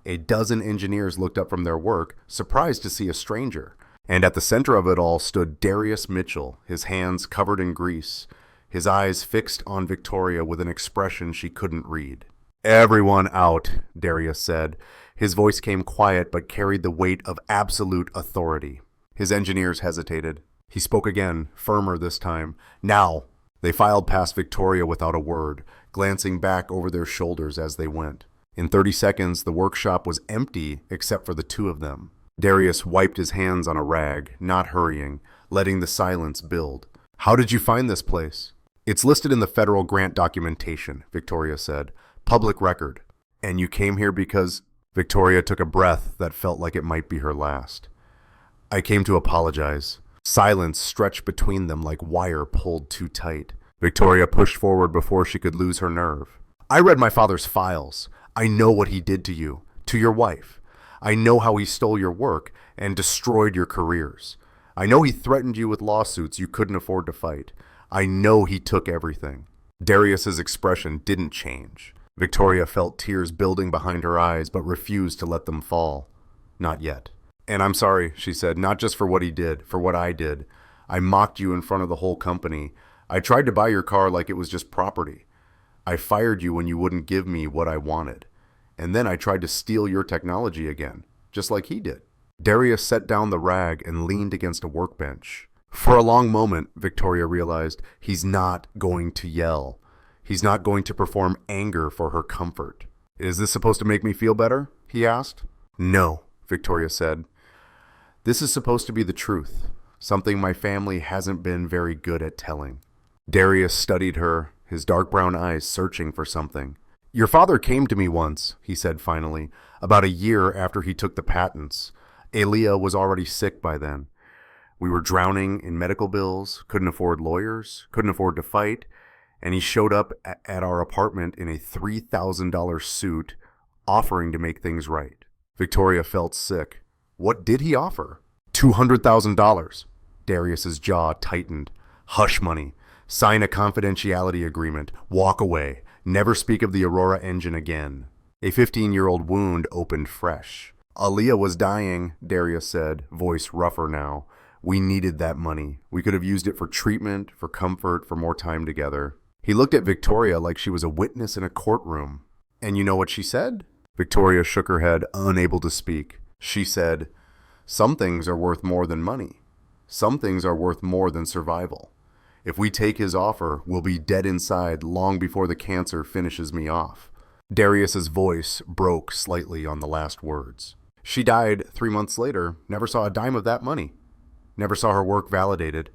A dozen engineers looked up from their work, surprised to see a stranger. And at the center of it all stood Darius Mitchell, his hands covered in grease, his eyes fixed on Victoria with an expression she couldn't read. "Everyone out," Darius said. His voice came quiet but carried the weight of absolute authority. His engineers hesitated. He spoke again, firmer this time. "Now!" They filed past Victoria without a word, glancing back over their shoulders as they went. In 30 seconds, the workshop was empty except for the two of them. Darius wiped his hands on a rag, not hurrying, letting the silence build. "How did you find this place?" "It's listed in the federal grant documentation," Victoria said. "Public record." "And you came here because—" Victoria took a breath that felt like it might be her last. "I came to apologize." Silence stretched between them like wire pulled too tight. Victoria pushed forward before she could lose her nerve. "I read my father's files. I know what he did to you, to your wife. I know how he stole your work and destroyed your careers. I know he threatened you with lawsuits you couldn't afford to fight. I know he took everything." Darius's expression didn't change. Victoria felt tears building behind her eyes, but refused to let them fall. "Not yet. And I'm sorry," she said, "not just for what he did, for what I did. I mocked you in front of the whole company. I tried to buy your car like it was just property. I fired you when you wouldn't give me what I wanted. And then I tried to steal your technology again, just like he did." Darius set down the rag and leaned against a workbench. For a long moment, Victoria realized, he's not going to yell. He's not going to perform anger for her comfort. "Is this supposed to make me feel better?" he asked. "No," Victoria said. "This is supposed to be the truth, something my family hasn't been very good at telling." Darius studied her, his dark brown eyes searching for something. "Your father came to me once," he said finally, "about a year after he took the patents. Aaliyah was already sick by then. We were drowning in medical bills, couldn't afford lawyers, couldn't afford to fight, and he showed up at our apartment in a $3,000 suit, offering to make things right." Victoria felt sick. What did he offer? $200,000. Darius's jaw tightened. "Hush money. Sign a confidentiality agreement. Walk away. Never speak of the Aurora engine again." A 15-year-old wound opened fresh. "Aaliyah was dying," Darius said, voice rougher now. "We needed that money. We could have used it for treatment, for comfort, for more time together." He looked at Victoria like she was a witness in a courtroom. "And you know what she said?" Victoria shook her head, unable to speak. She said, "Some things are worth more than money. Some things are worth more than survival. If we take his offer, we'll be dead inside long before the cancer finishes me off." Darius's voice broke slightly on the last words. "She died 3 months later, never saw a dime of that money. Never saw her work validated,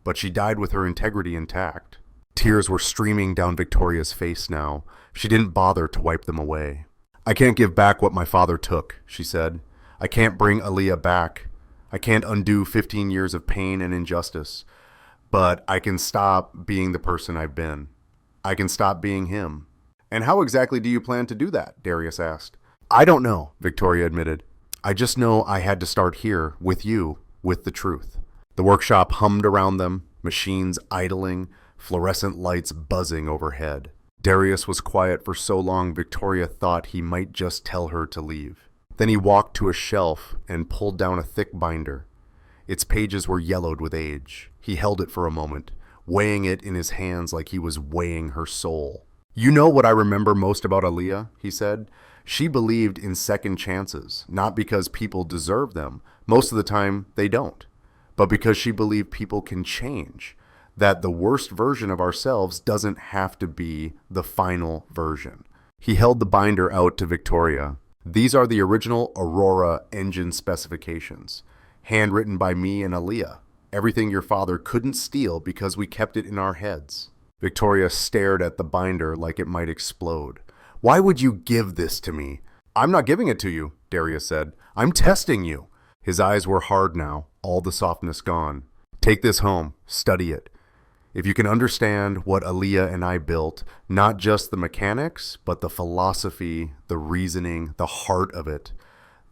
but she died with her integrity intact." Tears were streaming down Victoria's face now. She didn't bother to wipe them away. "I can't give back what my father took," she said. "I can't bring Aaliyah back. I can't undo 15 years of pain and injustice. But I can stop being the person I've been. I can stop being him." "And how exactly do you plan to do that?" Darius asked. "I don't know," Victoria admitted. "I just know I had to start here, with you, with the truth." The workshop hummed around them, machines idling, fluorescent lights buzzing overhead. Darius was quiet for so long Victoria thought he might just tell her to leave. Then he walked to a shelf and pulled down a thick binder. Its pages were yellowed with age. He held it for a moment, weighing it in his hands like he was weighing her soul. "You know what I remember most about Aaliyah?" he said. "She believed in second chances, not because people deserve them. Most of the time, they don't. But because she believed people can change. That the worst version of ourselves doesn't have to be the final version." He held the binder out to Victoria. "These are the original Aurora engine specifications, handwritten by me and Aaliyah. Everything your father couldn't steal because we kept it in our heads." Victoria stared at the binder like it might explode. "Why would you give this to me?" "I'm not giving it to you," Darius said. "I'm testing you." His eyes were hard now, all the softness gone. "Take this home. Study it. If you can understand what Aaliyah and I built, not just the mechanics, but the philosophy, the reasoning, the heart of it,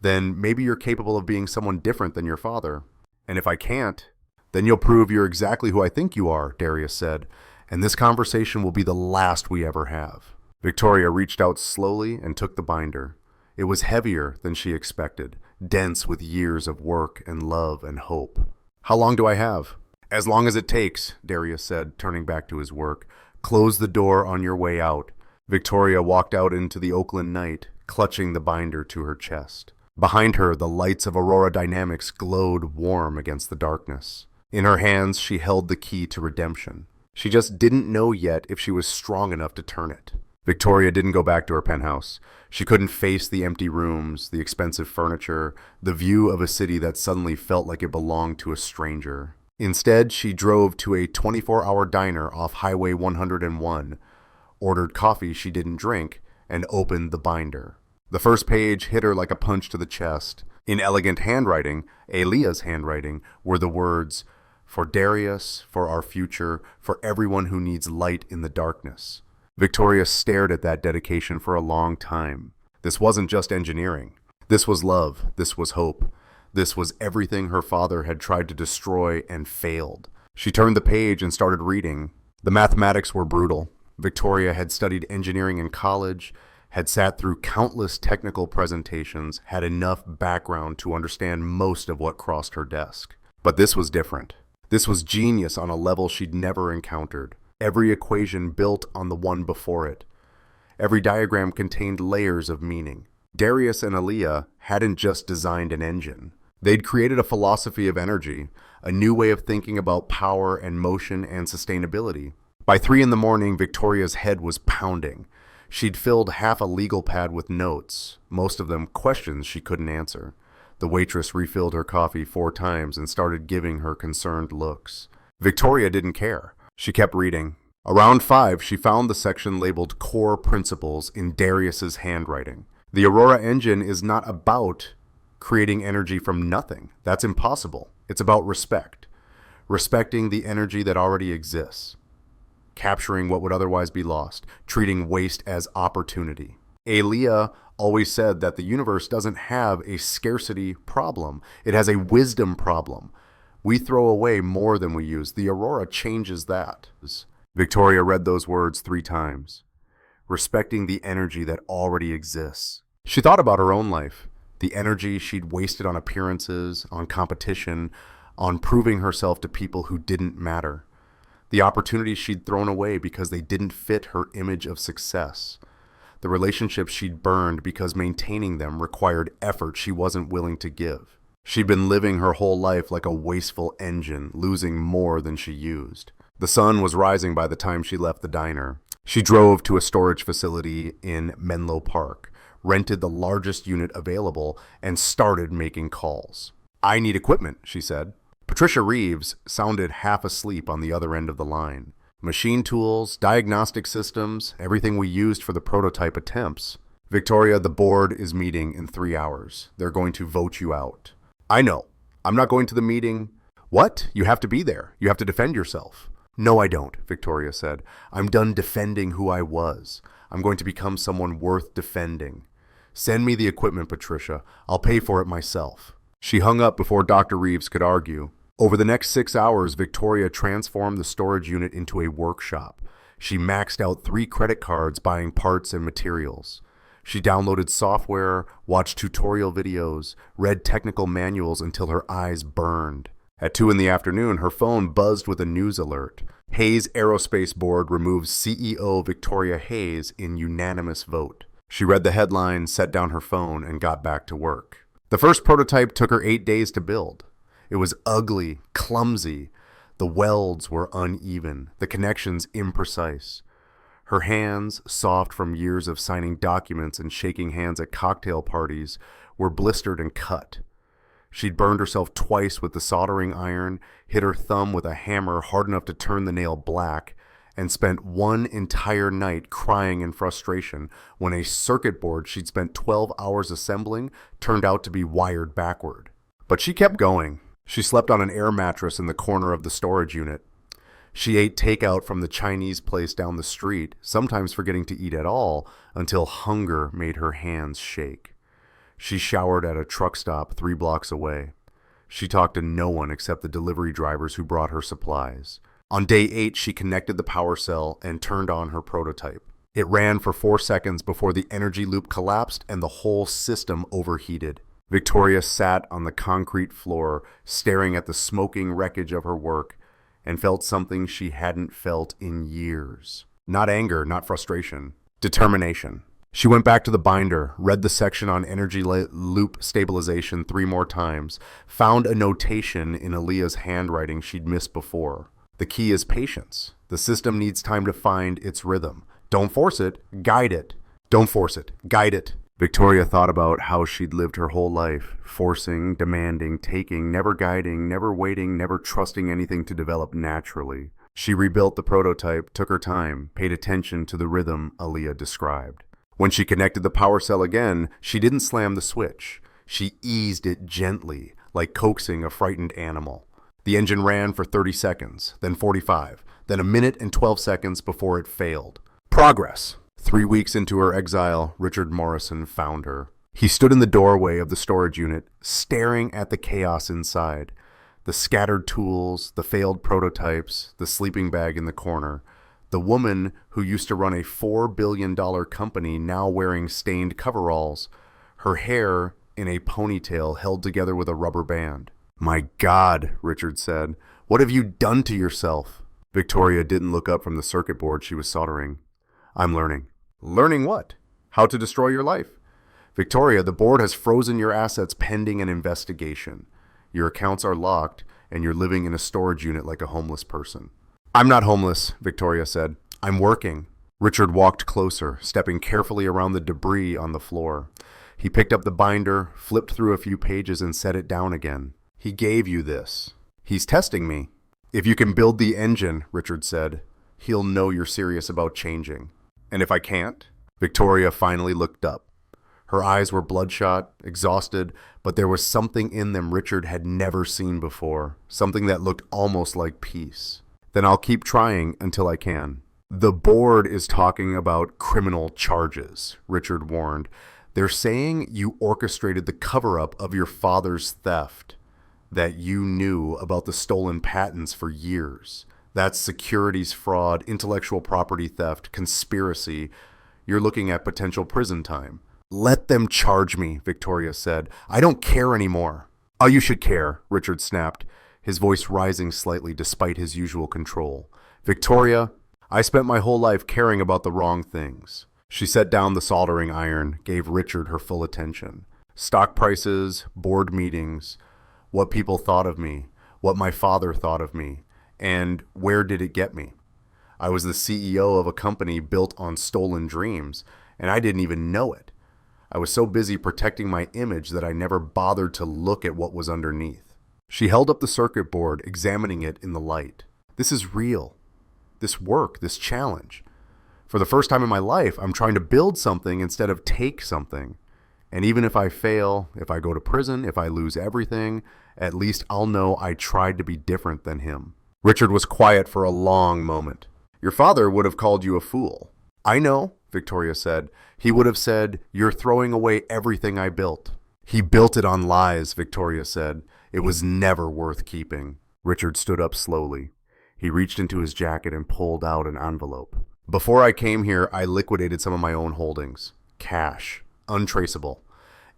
then maybe you're capable of being someone different than your father. And if I can't, then you'll prove you're exactly who I think you are," Darius said, "and this conversation will be the last we ever have." Victoria reached out slowly and took the binder. It was heavier than she expected, dense with years of work and love and hope. "How long do I have?" "As long as it takes," Darius said, turning back to his work. "Close the door on your way out." Victoria walked out into the Oakland night, clutching the binder to her chest. Behind her, the lights of Aurora Dynamics glowed warm against the darkness. In her hands, she held the key to redemption. She just didn't know yet if she was strong enough to turn it. Victoria didn't go back to her penthouse. She couldn't face the empty rooms, the expensive furniture, the view of a city that suddenly felt like it belonged to a stranger. Instead, she drove to a 24-hour diner off Highway 101, ordered coffee she didn't drink, and opened the binder. The first page hit her like a punch to the chest. In elegant handwriting, Aaliyah's handwriting, were the words, "For Darius, for our future, for everyone who needs light in the darkness." Victoria stared at that dedication for a long time. This wasn't just engineering. This was love. This was hope. This was everything her father had tried to destroy and failed. She turned the page and started reading. The mathematics were brutal. Victoria had studied engineering in college, had sat through countless technical presentations, had enough background to understand most of what crossed her desk. But this was different. This was genius on a level she'd never encountered. Every equation built on the one before it. Every diagram contained layers of meaning. Darius and Aaliyah hadn't just designed an engine. They'd created a philosophy of energy, a new way of thinking about power and motion and sustainability. By 3 a.m, Victoria's head was pounding. She'd filled half a legal pad with notes, most of them questions she couldn't answer. The waitress refilled her coffee 4 times and started giving her concerned looks. Victoria didn't care. She kept reading. Around 5, she found the section labeled Core Principles in Darius's handwriting. The Aurora engine is not about creating energy from nothing. That's impossible. It's about respect. Respecting the energy that already exists. Capturing what would otherwise be lost. Treating waste as opportunity. Aaliyah always said that the universe doesn't have a scarcity problem. It has a wisdom problem. We throw away more than we use. The Aurora changes that. Victoria read those words 3 times. Respecting the energy that already exists. She thought about her own life. The energy she'd wasted on appearances, on competition, on proving herself to people who didn't matter. The opportunities she'd thrown away because they didn't fit her image of success. The relationships she'd burned because maintaining them required effort she wasn't willing to give. She'd been living her whole life like a wasteful engine, losing more than she used. The sun was rising by the time she left the diner. She drove to a storage facility in Menlo Park, rented the largest unit available, and started making calls. "I need equipment," she said. Patricia Reeves sounded half asleep on the other end of the line. "Machine tools, diagnostic systems, everything we used for the prototype attempts." "Victoria, the board is meeting in 3 hours. They're going to vote you out." "I know. I'm not going to the meeting." "What? You have to be there. You have to defend yourself." "No, I don't," Victoria said. "I'm done defending who I was. I'm going to become someone worth defending. Send me the equipment, Patricia. I'll pay for it myself." She hung up before Dr. Reeves could argue. Over the next 6 hours, Victoria transformed the storage unit into a workshop. She maxed out 3 credit cards buying parts and materials. She downloaded software, watched tutorial videos, read technical manuals until her eyes burned. At 2 p.m, her phone buzzed with a news alert. Hayes Aerospace Board removes CEO Victoria Hayes in unanimous vote. She read the headline, set down her phone, and got back to work. The first prototype took her 8 days to build. It was ugly, clumsy. The welds were uneven, the connections imprecise. Her hands, soft from years of signing documents and shaking hands at cocktail parties, were blistered and cut. She'd burned herself twice with the soldering iron, hit her thumb with a hammer hard enough to turn the nail black, and spent 1 entire night crying in frustration when a circuit board she'd spent 12 hours assembling turned out to be wired backward. But she kept going. She slept on an air mattress in the corner of the storage unit. She ate takeout from the Chinese place down the street, sometimes forgetting to eat at all, until hunger made her hands shake. She showered at a truck stop 3 blocks away. She talked to no one except the delivery drivers who brought her supplies. On day 8, she connected the power cell and turned on her prototype. It ran for 4 seconds before the energy loop collapsed and the whole system overheated. Victoria sat on the concrete floor, staring at the smoking wreckage of her work, and felt something she hadn't felt in years. Not anger, not frustration. Determination. She went back to the binder, read the section on energy loop stabilization 3 more times, found a notation in Aaliyah's handwriting she'd missed before. The key is patience. The system needs time to find its rhythm. Don't force it, guide it. Don't force it, guide it. Victoria thought about how she'd lived her whole life, forcing, demanding, taking, never guiding, never waiting, never trusting anything to develop naturally. She rebuilt the prototype, took her time, paid attention to the rhythm Aaliyah described. When she connected the power cell again, she didn't slam the switch. She eased it gently, like coaxing a frightened animal. The engine ran for 30 seconds, then 45, then 1 minute and 12 seconds before it failed. Progress. 3 weeks into her exile, Richard Morrison found her. He stood in the doorway of the storage unit, staring at the chaos inside. The scattered tools, the failed prototypes, the sleeping bag in the corner. The woman who used to run a $4 billion company now wearing stained coveralls, her hair in a ponytail held together with a rubber band. "My God," Richard said, "what have you done to yourself?" Victoria didn't look up from the circuit board she was soldering. "I'm learning." "Learning what?" "How to destroy your life." "Victoria, the board has frozen your assets pending an investigation. Your accounts are locked, and you're living in a storage unit like a homeless person." "I'm not homeless," Victoria said. "I'm working." Richard walked closer, stepping carefully around the debris on the floor. He picked up the binder, flipped through a few pages, and set it down again. "He gave you this. He's testing me." "If you can build the engine," Richard said, "he'll know you're serious about changing." "And if I can't?" Victoria finally looked up. Her eyes were bloodshot, exhausted, but there was something in them Richard had never seen before, something that looked almost like peace. "Then I'll keep trying until I can." "The board is talking about criminal charges," Richard warned. "They're saying you orchestrated the cover-up of your father's theft, that you knew about the stolen patents for years. That's securities fraud, intellectual property theft, conspiracy. You're looking at potential prison time." "Let them charge me," Victoria said. "I don't care anymore." "Oh, you should care," Richard snapped, his voice rising slightly despite his usual control. "Victoria, I spent my whole life caring about the wrong things." She set down the soldering iron, gave Richard her full attention. "Stock prices, board meetings, what people thought of me, what my father thought of me, and where did it get me? I was the CEO of a company built on stolen dreams, and I didn't even know it. I was so busy protecting my image that I never bothered to look at what was underneath." She held up the circuit board, examining it in the light. "This is real. This work, this challenge. For the first time in my life, I'm trying to build something instead of take something. And even if I fail, if I go to prison, if I lose everything, at least I'll know I tried to be different than him." Richard was quiet for a long moment. "Your father would have called you a fool." "I know," Victoria said. "He would have said, 'You're throwing away everything I built.'" "He built it on lies," Victoria said. "It was never worth keeping." Richard stood up slowly. He reached into his jacket and pulled out an envelope. "Before I came here, I liquidated some of my own holdings. Cash. Untraceable.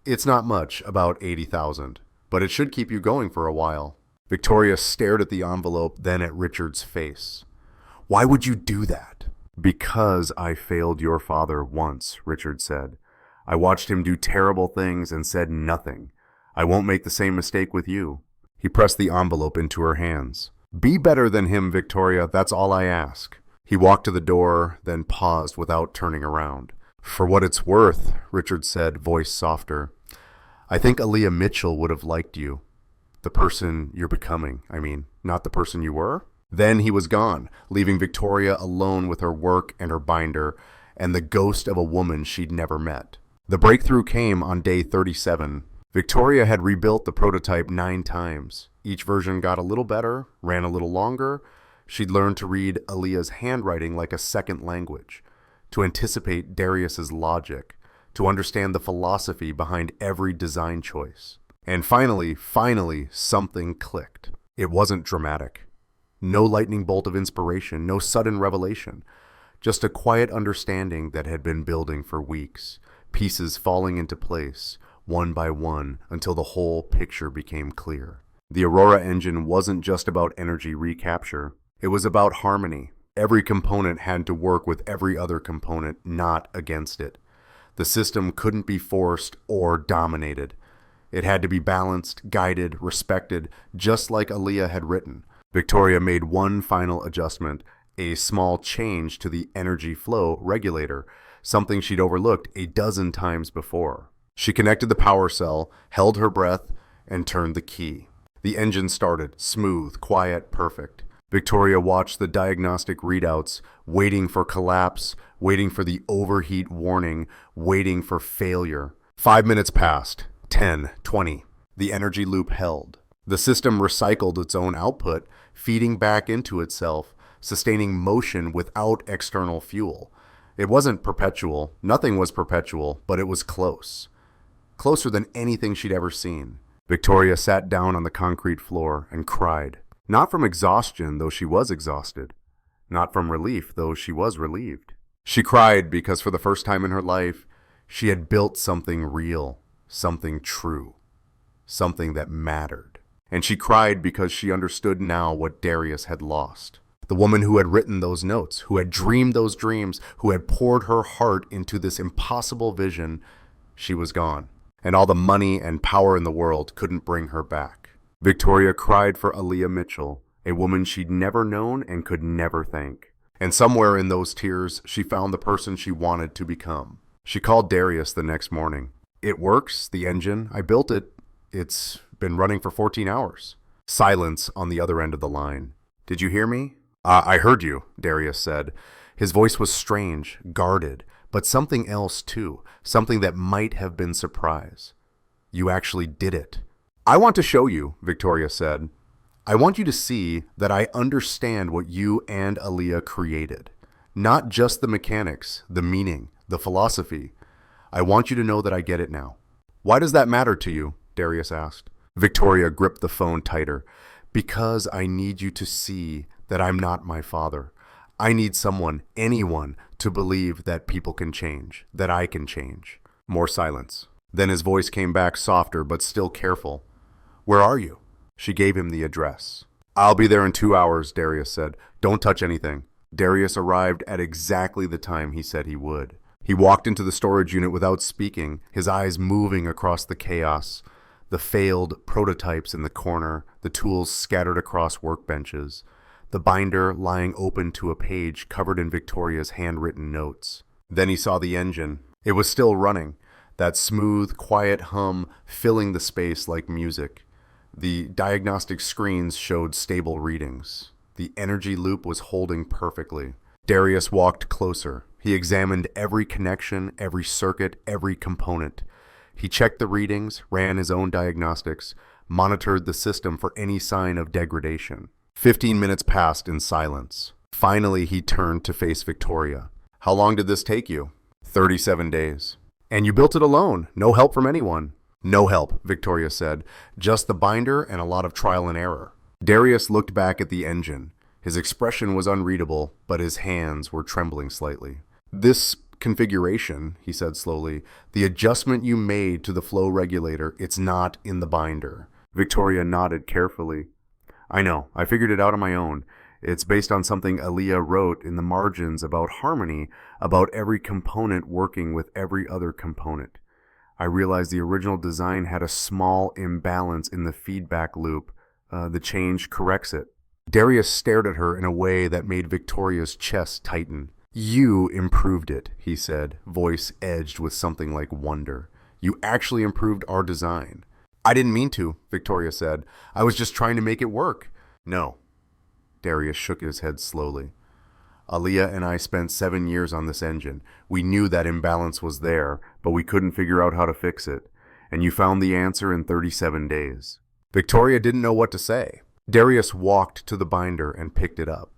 It's not much, about 80,000, but it should keep you going for a while." Victoria stared at the envelope, then at Richard's face. "Why would you do that?" "Because I failed your father once," Richard said. "I watched him do terrible things and said nothing. I won't make the same mistake with you." He pressed the envelope into her hands. "Be better than him, Victoria, that's all I ask." He walked to the door, then paused without turning around. "For what it's worth," Richard said, voice softer, "I think Aaliyah Mitchell would have liked you. The person you're becoming, I mean, not the person you were." Then he was gone, leaving Victoria alone with her work and her binder, and the ghost of a woman she'd never met. The breakthrough came on day 37. Victoria had rebuilt the prototype 9 times. Each version got a little better, ran a little longer. She'd learned to read Aaliyah's handwriting like a second language, to anticipate Darius's logic, to understand the philosophy behind every design choice. And finally, something clicked. It wasn't dramatic. No lightning bolt of inspiration, no sudden revelation. Just a quiet understanding that had been building for weeks, pieces falling into place, one by one, until the whole picture became clear. The Aurora engine wasn't just about energy recapture. It was about harmony. Every component had to work with every other component, not against it. The system couldn't be forced or dominated. It had to be balanced, guided, respected, just like Aaliyah had written. Victoria made one final adjustment, a small change to the energy flow regulator, something she'd overlooked a dozen times before. She connected the power cell, held her breath, and turned the key. The engine started, smooth, quiet, perfect. Victoria watched the diagnostic readouts, waiting for collapse, waiting for the overheat warning, waiting for failure. 5 minutes passed, 10, 20. The energy loop held. The system recycled its own output, feeding back into itself, sustaining motion without external fuel. It wasn't perpetual, nothing was perpetual, but it was close. closer than anything she'd ever seen. Victoria sat down on the concrete floor and cried. Not from exhaustion, though she was exhausted. Not from relief, though she was relieved. She cried because for the first time in her life, she had built something real, something true, something that mattered. And she cried because she understood now what Darius had lost. The woman who had written those notes, who had dreamed those dreams, who had poured her heart into this impossible vision, she was gone. And all the money and power in the world couldn't bring her back. Victoria cried for Aaliyah Mitchell, a woman she'd never known and could never thank. And somewhere in those tears, she found the person she wanted to become. She called Darius the next morning. It works, the engine. I built it. It's been running for 14 hours. Silence on the other end of the line. Did you hear me? I heard you, Darius said. His voice was strange, guarded, but something else too, something that might have been surprise. You actually did it. I want to show you, Victoria said. I want you to see that I understand what you and Aaliyah created. Not just the mechanics, the meaning, the philosophy. I want you to know that I get it now. Why does that matter to you? Darius asked. Victoria gripped the phone tighter. Because I need you to see that I'm not my father. I need someone, anyone, to believe that people can change, that I can change. More silence. Then his voice came back softer but still careful. Where are you? She gave him the address. I'll be there in 2 hours, Darius said. Don't touch anything. Darius arrived at exactly the time he said he would. He walked into the storage unit without speaking, his eyes moving across the chaos. The failed prototypes in the corner, the tools scattered across workbenches, the binder lying open to a page covered in Victoria's handwritten notes. Then he saw the engine. It was still running, that smooth, quiet hum filling the space like music. The diagnostic screens showed stable readings. The energy loop was holding perfectly. Darius walked closer. He examined every connection, every circuit, every component. He checked the readings, ran his own diagnostics, monitored the system for any sign of degradation. 15 minutes passed in silence. Finally, he turned to face Victoria. How long did this take you? 37 days. And you built it alone, no help from anyone. No help, Victoria said. Just the binder and a lot of trial and error. Darius looked back at the engine. His expression was unreadable, but his hands were trembling slightly. This configuration, he said slowly, the adjustment you made to the flow regulator, it's not in the binder. Victoria nodded carefully. I know, I figured it out on my own. It's based on something Aaliyah wrote in the margins about harmony, about every component working with every other component. I realized the original design had a small imbalance in the feedback loop. The change corrects it. Darius stared at her in a way that made Victoria's chest tighten. You improved it, he said, voice edged with something like wonder. You actually improved our design. I didn't mean to, Victoria said. I was just trying to make it work. No. Darius shook his head slowly. Aaliyah and I spent 7 years on this engine. We knew that imbalance was there, but we couldn't figure out how to fix it. And you found the answer in 37 days. Victoria didn't know what to say. Darius walked to the binder and picked it up.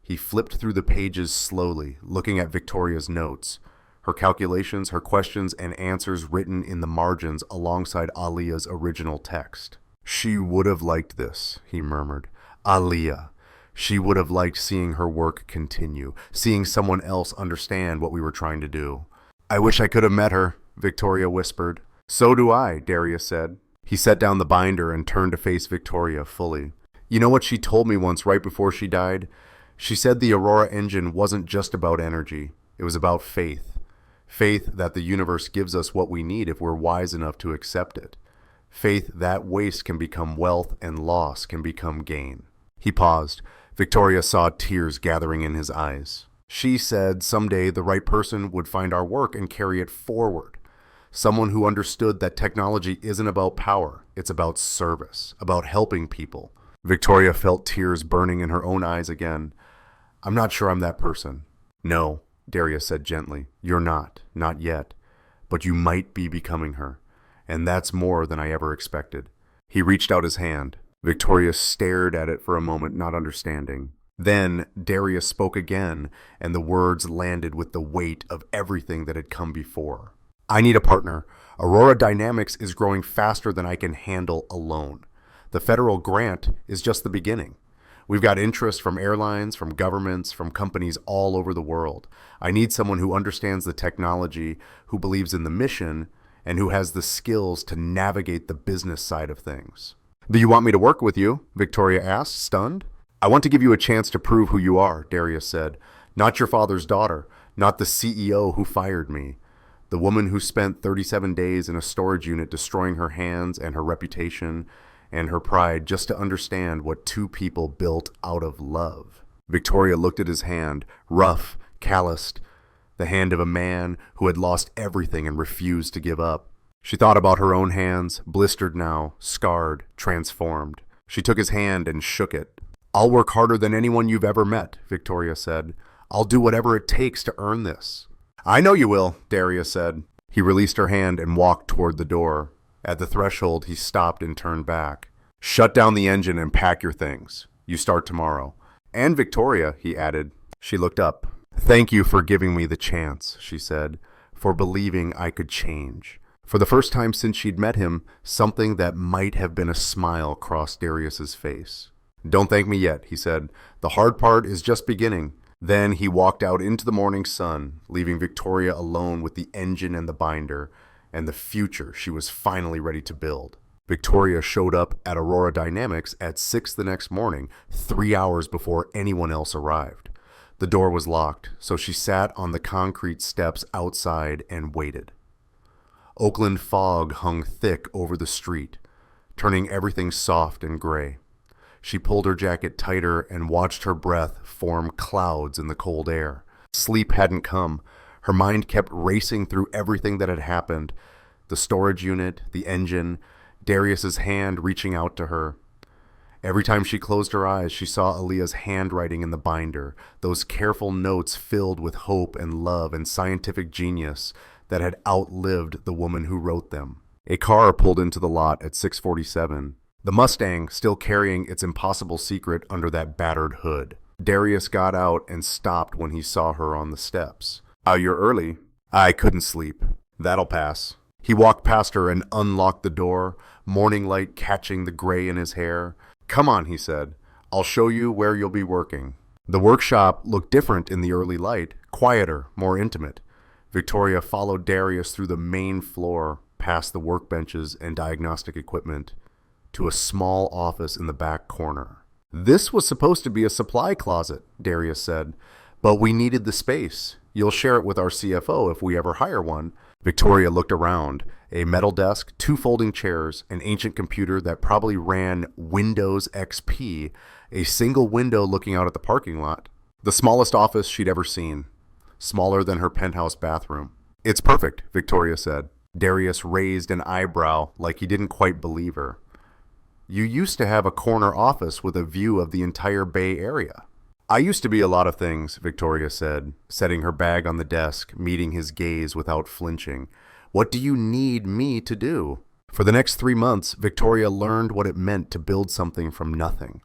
He flipped through the pages slowly, looking at Victoria's notes, her calculations, her questions, and answers written in the margins alongside Aaliyah's original text. She would have liked this, he murmured. Aaliyah. She would have liked seeing her work continue, seeing someone else understand what we were trying to do. I wish I could have met her, Victoria whispered. So do I, Darius said. He set down the binder and turned to face Victoria fully. You know what she told me once right before she died? She said the Aurora engine wasn't just about energy. It was about faith. Faith that the universe gives us what we need if we're wise enough to accept it. Faith that waste can become wealth and loss can become gain. He paused. Victoria saw tears gathering in his eyes. She said someday the right person would find our work and carry it forward. Someone who understood that technology isn't about power, it's about service, about helping people. Victoria felt tears burning in her own eyes again. I'm not sure I'm that person. No, Darius said gently. You're not yet. But you might be becoming her. And that's more than I ever expected. He reached out his hand. Victoria stared at it for a moment, not understanding. Then Darius spoke again, and the words landed with the weight of everything that had come before. I need a partner. Aurora Dynamics is growing faster than I can handle alone. The federal grant is just the beginning. We've got interest from airlines, from governments, from companies all over the world. I need someone who understands the technology, who believes in the mission, and who has the skills to navigate the business side of things. Do you want me to work with you? Victoria asked, stunned. I want to give you a chance to prove who you are, Darius said. Not your father's daughter, not the CEO who fired me. The woman who spent 37 days in a storage unit destroying her hands and her reputation and her pride just to understand what two people built out of love. Victoria looked at his hand, rough, calloused, the hand of a man who had lost everything and refused to give up. She thought about her own hands, blistered now, scarred, transformed. She took his hand and shook it. I'll work harder than anyone you've ever met, Victoria said. I'll do whatever it takes to earn this. I know you will, Darius said. He released her hand and walked toward the door. At the threshold, he stopped and turned back. Shut down the engine and pack your things. You start tomorrow. And Victoria, he added. She looked up. Thank you for giving me the chance, she said, for believing I could change. For the first time since she'd met him, something that might have been a smile crossed Darius's face. Don't thank me yet, he said. The hard part is just beginning. Then he walked out into the morning sun, leaving Victoria alone with the engine and the binder, and the future she was finally ready to build. Victoria showed up at Aurora Dynamics at 6 the next morning, 3 hours before anyone else arrived. The door was locked, so she sat on the concrete steps outside and waited. Oakland fog hung thick over the street, turning everything soft and gray. She pulled her jacket tighter and watched her breath form clouds in the cold air. Sleep hadn't come. Her mind kept racing through everything that had happened. The storage unit, the engine, Darius's hand reaching out to her. Every time she closed her eyes, she saw Aaliyah's handwriting in the binder, those careful notes filled with hope and love and scientific genius that had outlived the woman who wrote them. A car pulled into the lot at 6:47. The Mustang still carrying its impossible secret under that battered hood. Darius got out and stopped when he saw her on the steps. You're early. I couldn't sleep. That'll pass. He walked past her and unlocked the door, morning light catching the gray in his hair. Come on, he said. I'll show you where you'll be working. The workshop looked different in the early light, quieter, more intimate. Victoria followed Darius through the main floor, past the workbenches and diagnostic equipment, to a small office in the back corner. This was supposed to be a supply closet, Darius said, but we needed the space. You'll share it with our CFO if we ever hire one. Victoria looked around. A metal desk, 2 folding chairs, an ancient computer that probably ran Windows XP, a single window looking out at the parking lot. The smallest office she'd ever seen. Smaller than her penthouse bathroom. It's perfect, Victoria said. Darius raised an eyebrow like he didn't quite believe her. You used to have a corner office with a view of the entire Bay Area. I used to be a lot of things, Victoria said, setting her bag on the desk, meeting his gaze without flinching. What do you need me to do? For the next 3 months, Victoria learned what it meant to build something from nothing.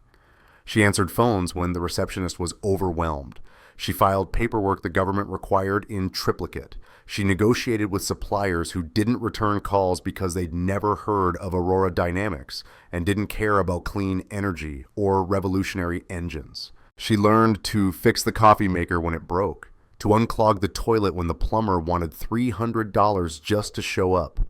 She answered phones when the receptionist was overwhelmed. She filed paperwork the government required in triplicate. She negotiated with suppliers who didn't return calls because they'd never heard of Aurora Dynamics and didn't care about clean energy or revolutionary engines. She learned to fix the coffee maker when it broke, to unclog the toilet when the plumber wanted $300 just to show up,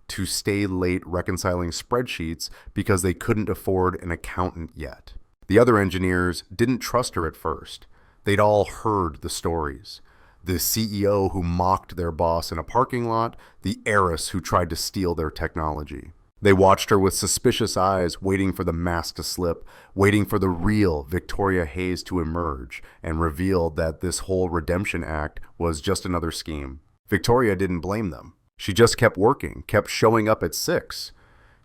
to stay late reconciling spreadsheets because they couldn't afford an accountant yet. The other engineers didn't trust her at first. They'd all heard the stories. The CEO who mocked their boss in a parking lot, the heiress who tried to steal their technology. They watched her with suspicious eyes, waiting for the mask to slip, waiting for the real Victoria Hayes to emerge and reveal that this whole redemption act was just another scheme. Victoria didn't blame them. She just kept working, kept showing up at 6,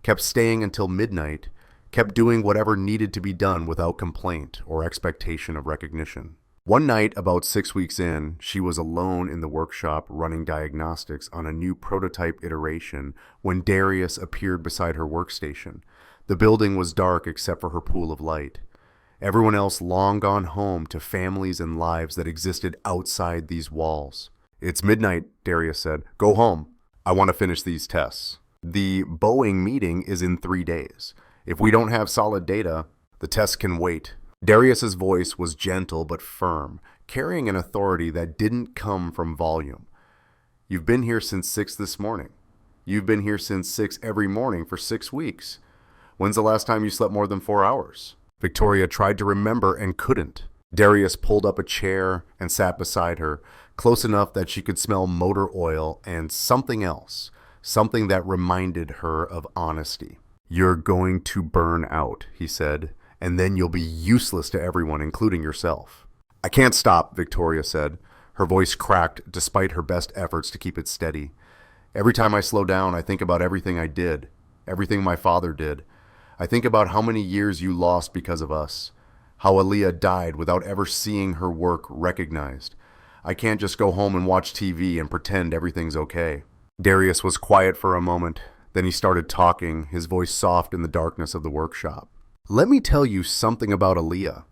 kept staying until midnight, kept doing whatever needed to be done without complaint or expectation of recognition. One night, about 6 weeks in, she was alone in the workshop running diagnostics on a new prototype iteration when Darius appeared beside her workstation. The building was dark except for her pool of light. Everyone else long gone home to families and lives that existed outside these walls. It's midnight, Darius said. Go home. I want to finish these tests. The Boeing meeting is in 3 days. If we don't have solid data, the tests can wait. Darius's voice was gentle but firm, carrying an authority that didn't come from volume. You've been here since 6 this morning. You've been here since 6 every morning for 6 weeks. When's the last time you slept more than 4 hours? Victoria tried to remember and couldn't. Darius pulled up a chair and sat beside her, close enough that she could smell motor oil and something else, something that reminded her of honesty. You're going to burn out, he said, and then you'll be useless to everyone, including yourself. I can't stop, Victoria said. Her voice cracked despite her best efforts to keep it steady. Every time I slow down, I think about everything I did, everything my father did. I think about how many years you lost because of us, how Aaliyah died without ever seeing her work recognized. I can't just go home and watch TV and pretend everything's okay. Darius was quiet for a moment. Then he started talking, his voice soft in the darkness of the workshop. Let me tell you something about Aaliyah.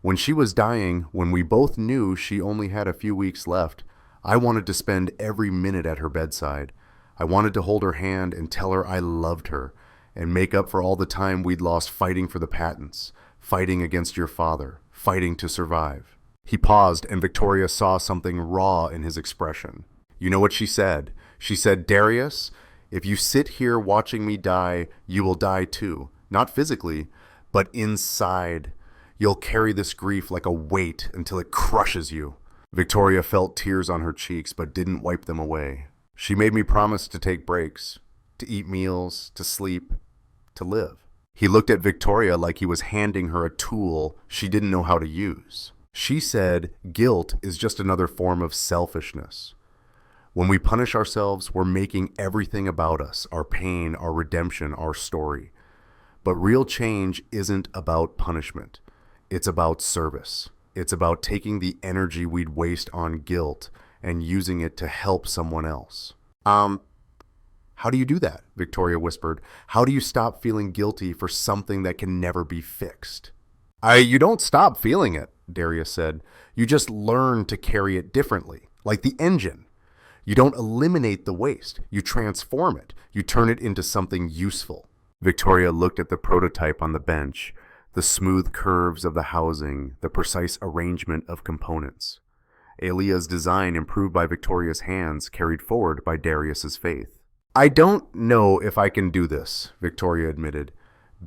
When she was dying, when we both knew she only had a few weeks left, I wanted to spend every minute at her bedside. I wanted to hold her hand and tell her I loved her, and make up for all the time we'd lost fighting for the patents, fighting against your father, fighting to survive. He paused, and Victoria saw something raw in his expression. You know what she said? She said, Darius, if you sit here watching me die, you will die too. Not physically, but inside. You'll carry this grief like a weight until it crushes you. Victoria felt tears on her cheeks, but didn't wipe them away. She made me promise to take breaks, to eat meals, to sleep, to live. He looked at Victoria like he was handing her a tool she didn't know how to use. She said, guilt is just another form of selfishness. When we punish ourselves, we're making everything about us, our pain, our redemption, our story. But real change isn't about punishment. It's about service. It's about taking the energy we'd waste on guilt and using it to help someone else. How do you do that? Victoria whispered. How do you stop feeling guilty for something that can never be fixed? You don't stop feeling it, Darius said. You just learn to carry it differently, like the engine. You don't eliminate the waste. You transform it. You turn it into something useful. Victoria looked at the prototype on the bench, the smooth curves of the housing, the precise arrangement of components. Aaliyah's design, improved by Victoria's hands, carried forward by Darius's faith. I don't know if I can do this, Victoria admitted.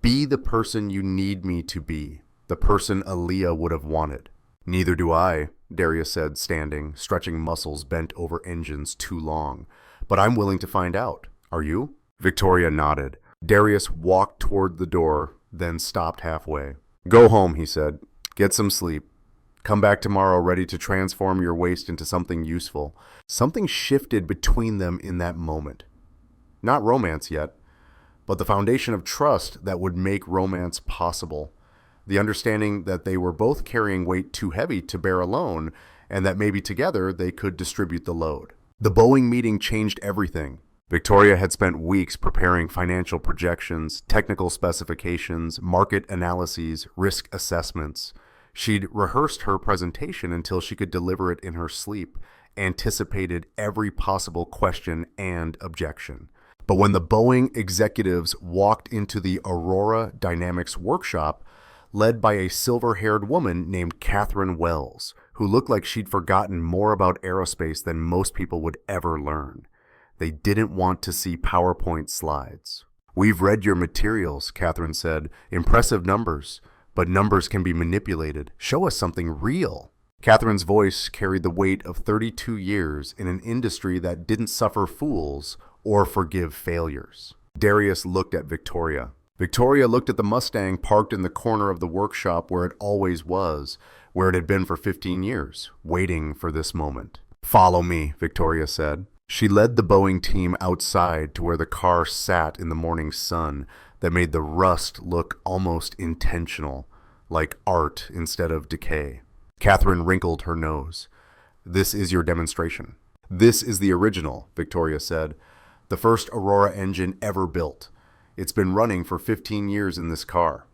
Be the person you need me to be, the person Aaliyah would have wanted. Neither do I, Darius said, standing, stretching muscles bent over engines too long. But I'm willing to find out. Are you? Victoria nodded. Darius walked toward the door, then stopped halfway. Go home, he said. Get some sleep. Come back tomorrow ready to transform your waste into something useful. Something shifted between them in that moment. Not romance yet, but the foundation of trust that would make romance possible. The understanding that they were both carrying weight too heavy to bear alone, and that maybe together they could distribute the load. The Boeing meeting changed everything. Victoria had spent weeks preparing financial projections, technical specifications, market analyses, risk assessments. She'd rehearsed her presentation until she could deliver it in her sleep, anticipated every possible question and objection. But when the Boeing executives walked into the Aurora Dynamics workshop, led by a silver-haired woman named Catherine Wells, who looked like she'd forgotten more about aerospace than most people would ever learn, they didn't want to see PowerPoint slides. We've read your materials, Catherine said. Impressive numbers, but numbers can be manipulated. Show us something real. Catherine's voice carried the weight of 32 years in an industry that didn't suffer fools or forgive failures. Darius looked at Victoria. Victoria looked at the Mustang parked in the corner of the workshop where it always was, where it had been for 15 years, waiting for this moment. Follow me, Victoria said. She led the Boeing team outside to where the car sat in the morning sun that made the rust look almost intentional, like art instead of decay. Catherine wrinkled her nose. This is your demonstration. This is the original, Victoria said. The first Aurora engine ever built. It's been running for 15 years in this car.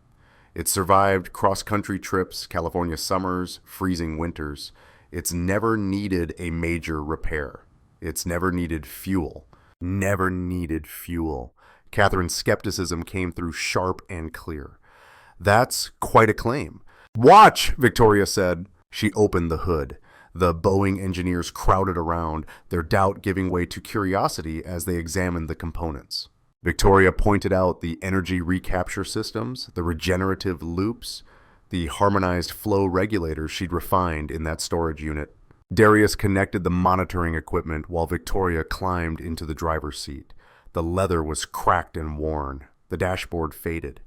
It's survived cross-country trips, California summers, freezing winters. It's never needed a major repair. It's never needed fuel. never needed fuel. Catherine's skepticism came through sharp and clear. That's quite a claim. Watch, Victoria said. She opened the hood. The Boeing engineers crowded around, their doubt giving way to curiosity as they examined the components. Victoria pointed out the energy recapture systems, the regenerative loops, the harmonized flow regulators she'd refined in that storage unit. Darius connected the monitoring equipment while Victoria climbed into the driver's seat. The leather was cracked and worn. The dashboard faded.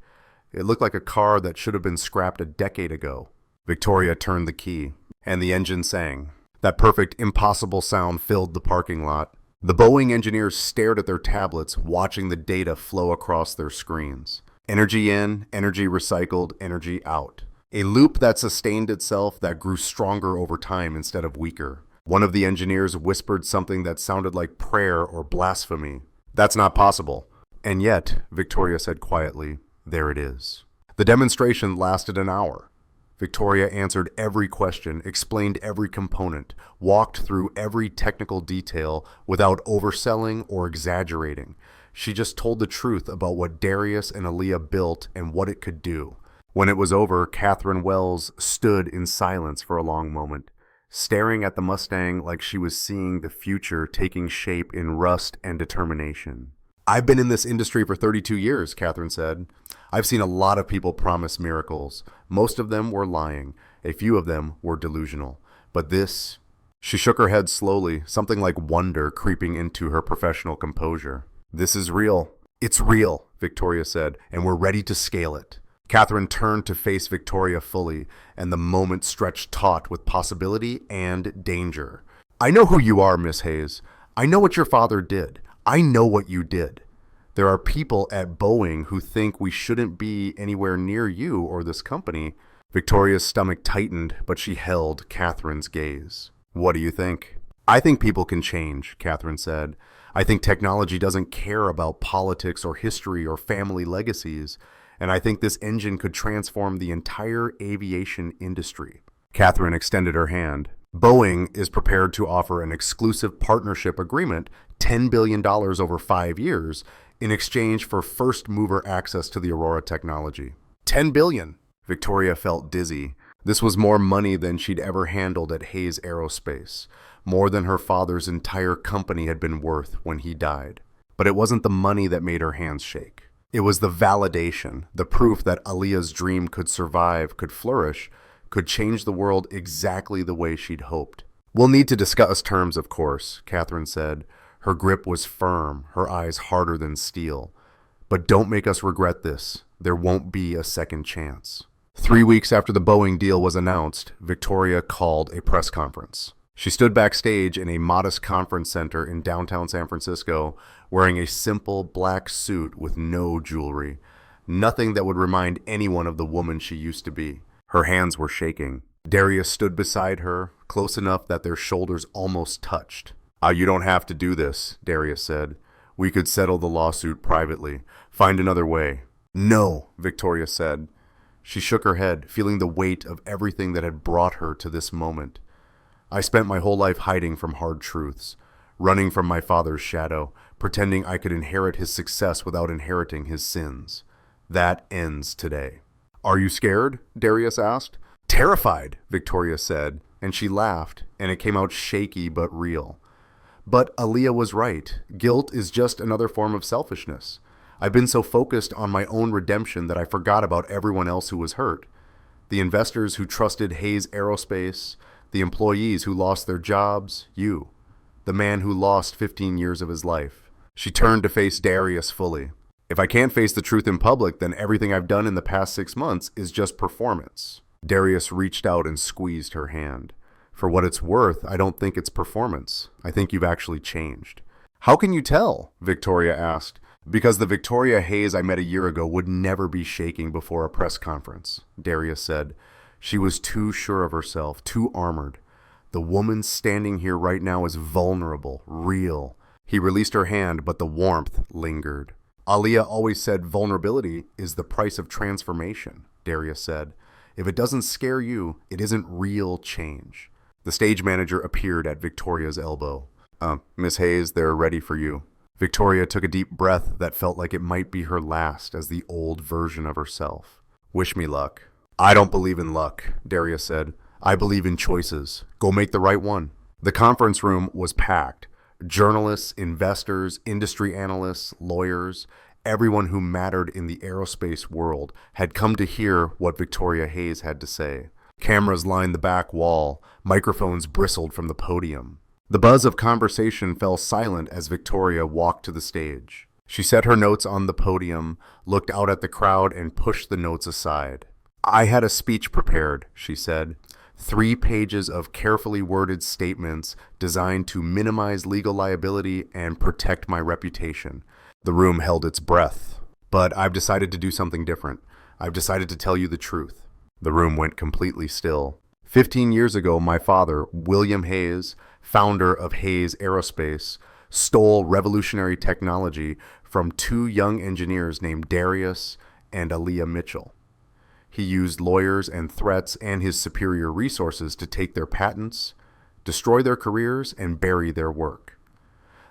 It looked like a car that should have been scrapped a decade ago. Victoria turned the key, and the engine sang. That perfect, impossible sound filled the parking lot. The Boeing engineers stared at their tablets, watching the data flow across their screens. Energy in, energy recycled, energy out. A loop that sustained itself, that grew stronger over time instead of weaker. One of the engineers whispered something that sounded like prayer or blasphemy. That's not possible. And yet, Victoria said quietly, there it is. The demonstration lasted an hour. Victoria answered every question, explained every component, walked through every technical detail without overselling or exaggerating. She just told the truth about what Darius and Aaliyah built and what it could do. When it was over, Catherine Wells stood in silence for a long moment, staring at the Mustang like she was seeing the future taking shape in rust and determination. I've been in this industry for 32 years, Catherine said. I've seen a lot of people promise miracles. Most of them were lying. A few of them were delusional. But this... She shook her head slowly, something like wonder creeping into her professional composure. This is real. It's real, Victoria said, and we're ready to scale it. Catherine turned to face Victoria fully, and the moment stretched taut with possibility and danger. I know who you are, Miss Hayes. I know what your father did. I know what you did. There are people at Boeing who think we shouldn't be anywhere near you or this company. Victoria's stomach tightened, but she held Catherine's gaze. What do you think? I think people can change, Catherine said. I think technology doesn't care about politics or history or family legacies. And I think this engine could transform the entire aviation industry. Catherine extended her hand. Boeing is prepared to offer an exclusive partnership agreement, $10 billion over 5 years, in exchange for first-mover access to the Aurora technology. $10 billion! Victoria felt dizzy. This was more money than she'd ever handled at Hayes Aerospace, more than her father's entire company had been worth when he died. But it wasn't the money that made her hands shake. It was the validation, the proof that Aaliyah's dream could survive, could flourish, could change the world exactly the way she'd hoped. We'll need to discuss terms, of course, Catherine said. Her grip was firm, her eyes harder than steel. But don't make us regret this. There won't be a second chance. 3 weeks after the Boeing deal was announced, Victoria called a press conference. She stood backstage in a modest conference center in downtown San Francisco, wearing a simple black suit with no jewelry. Nothing that would remind anyone of the woman she used to be. Her hands were shaking. Darius stood beside her, close enough that their shoulders almost touched. You don't have to do this, Darius said. We could settle the lawsuit privately. Find another way. No, Victoria said. She shook her head, feeling the weight of everything that had brought her to this moment. I spent my whole life hiding from hard truths, running from my father's shadow, pretending I could inherit his success without inheriting his sins. That ends today. Are you scared? Darius asked. Terrified, Victoria said, and she laughed, and it came out shaky but real. But Aaliyah was right. Guilt is just another form of selfishness. I've been so focused on my own redemption that I forgot about everyone else who was hurt. The investors who trusted Hayes Aerospace, the employees who lost their jobs, you. The man who lost 15 years of his life. She turned to face Darius fully. If I can't face the truth in public, then everything I've done in the past 6 months is just performance. Darius reached out and squeezed her hand. For what it's worth, I don't think it's performance. I think you've actually changed. How can you tell? Victoria asked. Because the Victoria Hayes I met a year ago would never be shaking before a press conference, Darius said. She was too sure of herself, too armored. The woman standing here right now is vulnerable, real. He released her hand, but the warmth lingered. Aaliyah always said vulnerability is the price of transformation, Darius said. If it doesn't scare you, it isn't real change. The stage manager appeared at Victoria's elbow. Miss Hayes, they're ready for you. Victoria took a deep breath that felt like it might be her last as the old version of herself. Wish me luck. I don't believe in luck, Darius said. I believe in choices. Go make the right one. The conference room was packed. Journalists, investors, industry analysts, lawyers, everyone who mattered in the aerospace world had come to hear what Victoria Hayes had to say. Cameras lined the back wall. Microphones bristled from the podium. The buzz of conversation fell silent as Victoria walked to the stage. She set her notes on the podium, looked out at the crowd, and pushed the notes aside. I had a speech prepared, she said. 3 pages of carefully worded statements designed to minimize legal liability and protect my reputation. The room held its breath. But I've decided to do something different. I've decided to tell you the truth. The room went completely still. 15 years ago, my father, William Hayes, founder of Hayes Aerospace, stole revolutionary technology from 2 young engineers named Darius and Aaliyah Mitchell. He used lawyers and threats and his superior resources to take their patents, destroy their careers, and bury their work.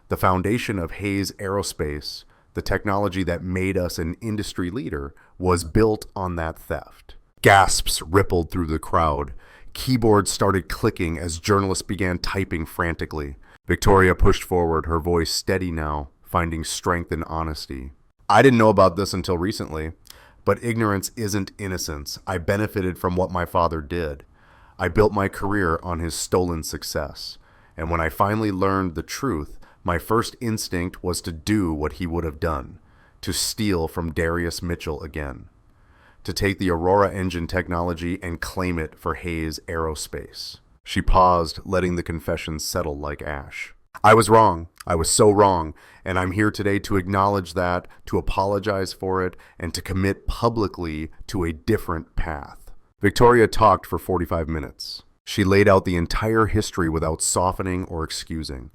The foundation of Hayes Aerospace, the technology that made us an industry leader, was built on that theft. Gasps rippled through the crowd. Keyboards started clicking as journalists began typing frantically. Victoria pushed forward, her voice steady now, finding strength in honesty. I didn't know about this until recently. But ignorance isn't innocence. I benefited from what my father did. I built my career on his stolen success. And when I finally learned the truth, my first instinct was to do what he would have done, to steal from Darius Mitchell again, to take the Aurora engine technology and claim it for Hayes Aerospace. She paused, letting the confession settle like ash. I was wrong. I was so wrong, and I'm here today to acknowledge that, to apologize for it, and to commit publicly to a different path. Victoria talked for 45 minutes. She laid out the entire history without softening or excusing.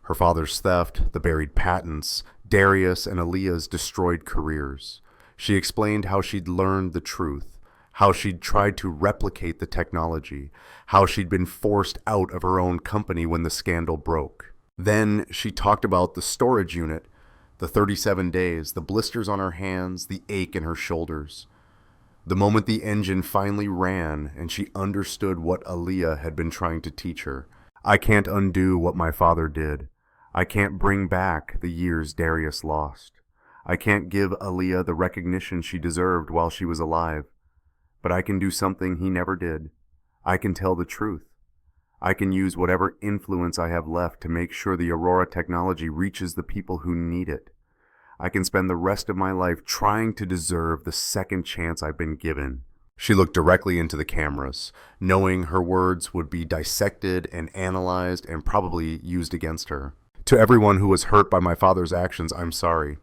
Her father's theft, the buried patents, Darius and Aaliyah's destroyed careers. She explained how she'd learned the truth, how she'd tried to replicate the technology, how she'd been forced out of her own company when the scandal broke. Then she talked about the storage unit, the 37 days, the blisters on her hands, the ache in her shoulders. The moment the engine finally ran and she understood what Aaliyah had been trying to teach her. I can't undo what my father did. I can't bring back the years Darius lost. I can't give Aaliyah the recognition she deserved while she was alive. But I can do something he never did. I can tell the truth. I can use whatever influence I have left to make sure the Aurora technology reaches the people who need it. I can spend the rest of my life trying to deserve the second chance I've been given. She looked directly into the cameras, knowing her words would be dissected and analyzed and probably used against her. To everyone who was hurt by my father's actions, I'm sorry.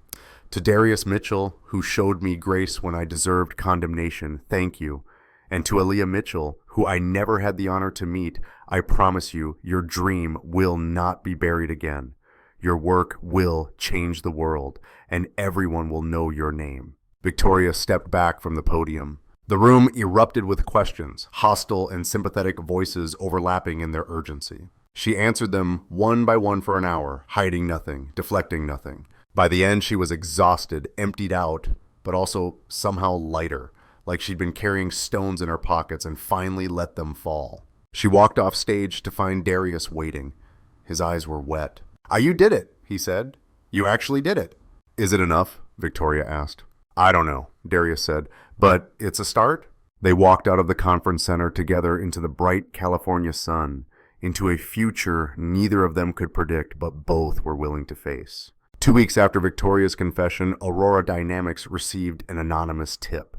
To Darius Mitchell, who showed me grace when I deserved condemnation, thank you. And to Aaliyah Mitchell, who I never had the honor to meet, I promise you, your dream will not be buried again. Your work will change the world, and everyone will know your name. Victoria stepped back from the podium. The room erupted with questions, hostile and sympathetic voices overlapping in their urgency. She answered them one by one for an hour, hiding nothing, deflecting nothing. By the end, she was exhausted, emptied out, but also somehow lighter, like she'd been carrying stones in her pockets and finally let them fall. She walked off stage to find Darius waiting. His eyes were wet. You did it, he said. You actually did it. Is it enough? Victoria asked. I don't know, Darius said, but it's a start. They walked out of the conference center together into the bright California sun, into a future neither of them could predict, but both were willing to face. 2 weeks after Victoria's confession, Aurora Dynamics received an anonymous tip.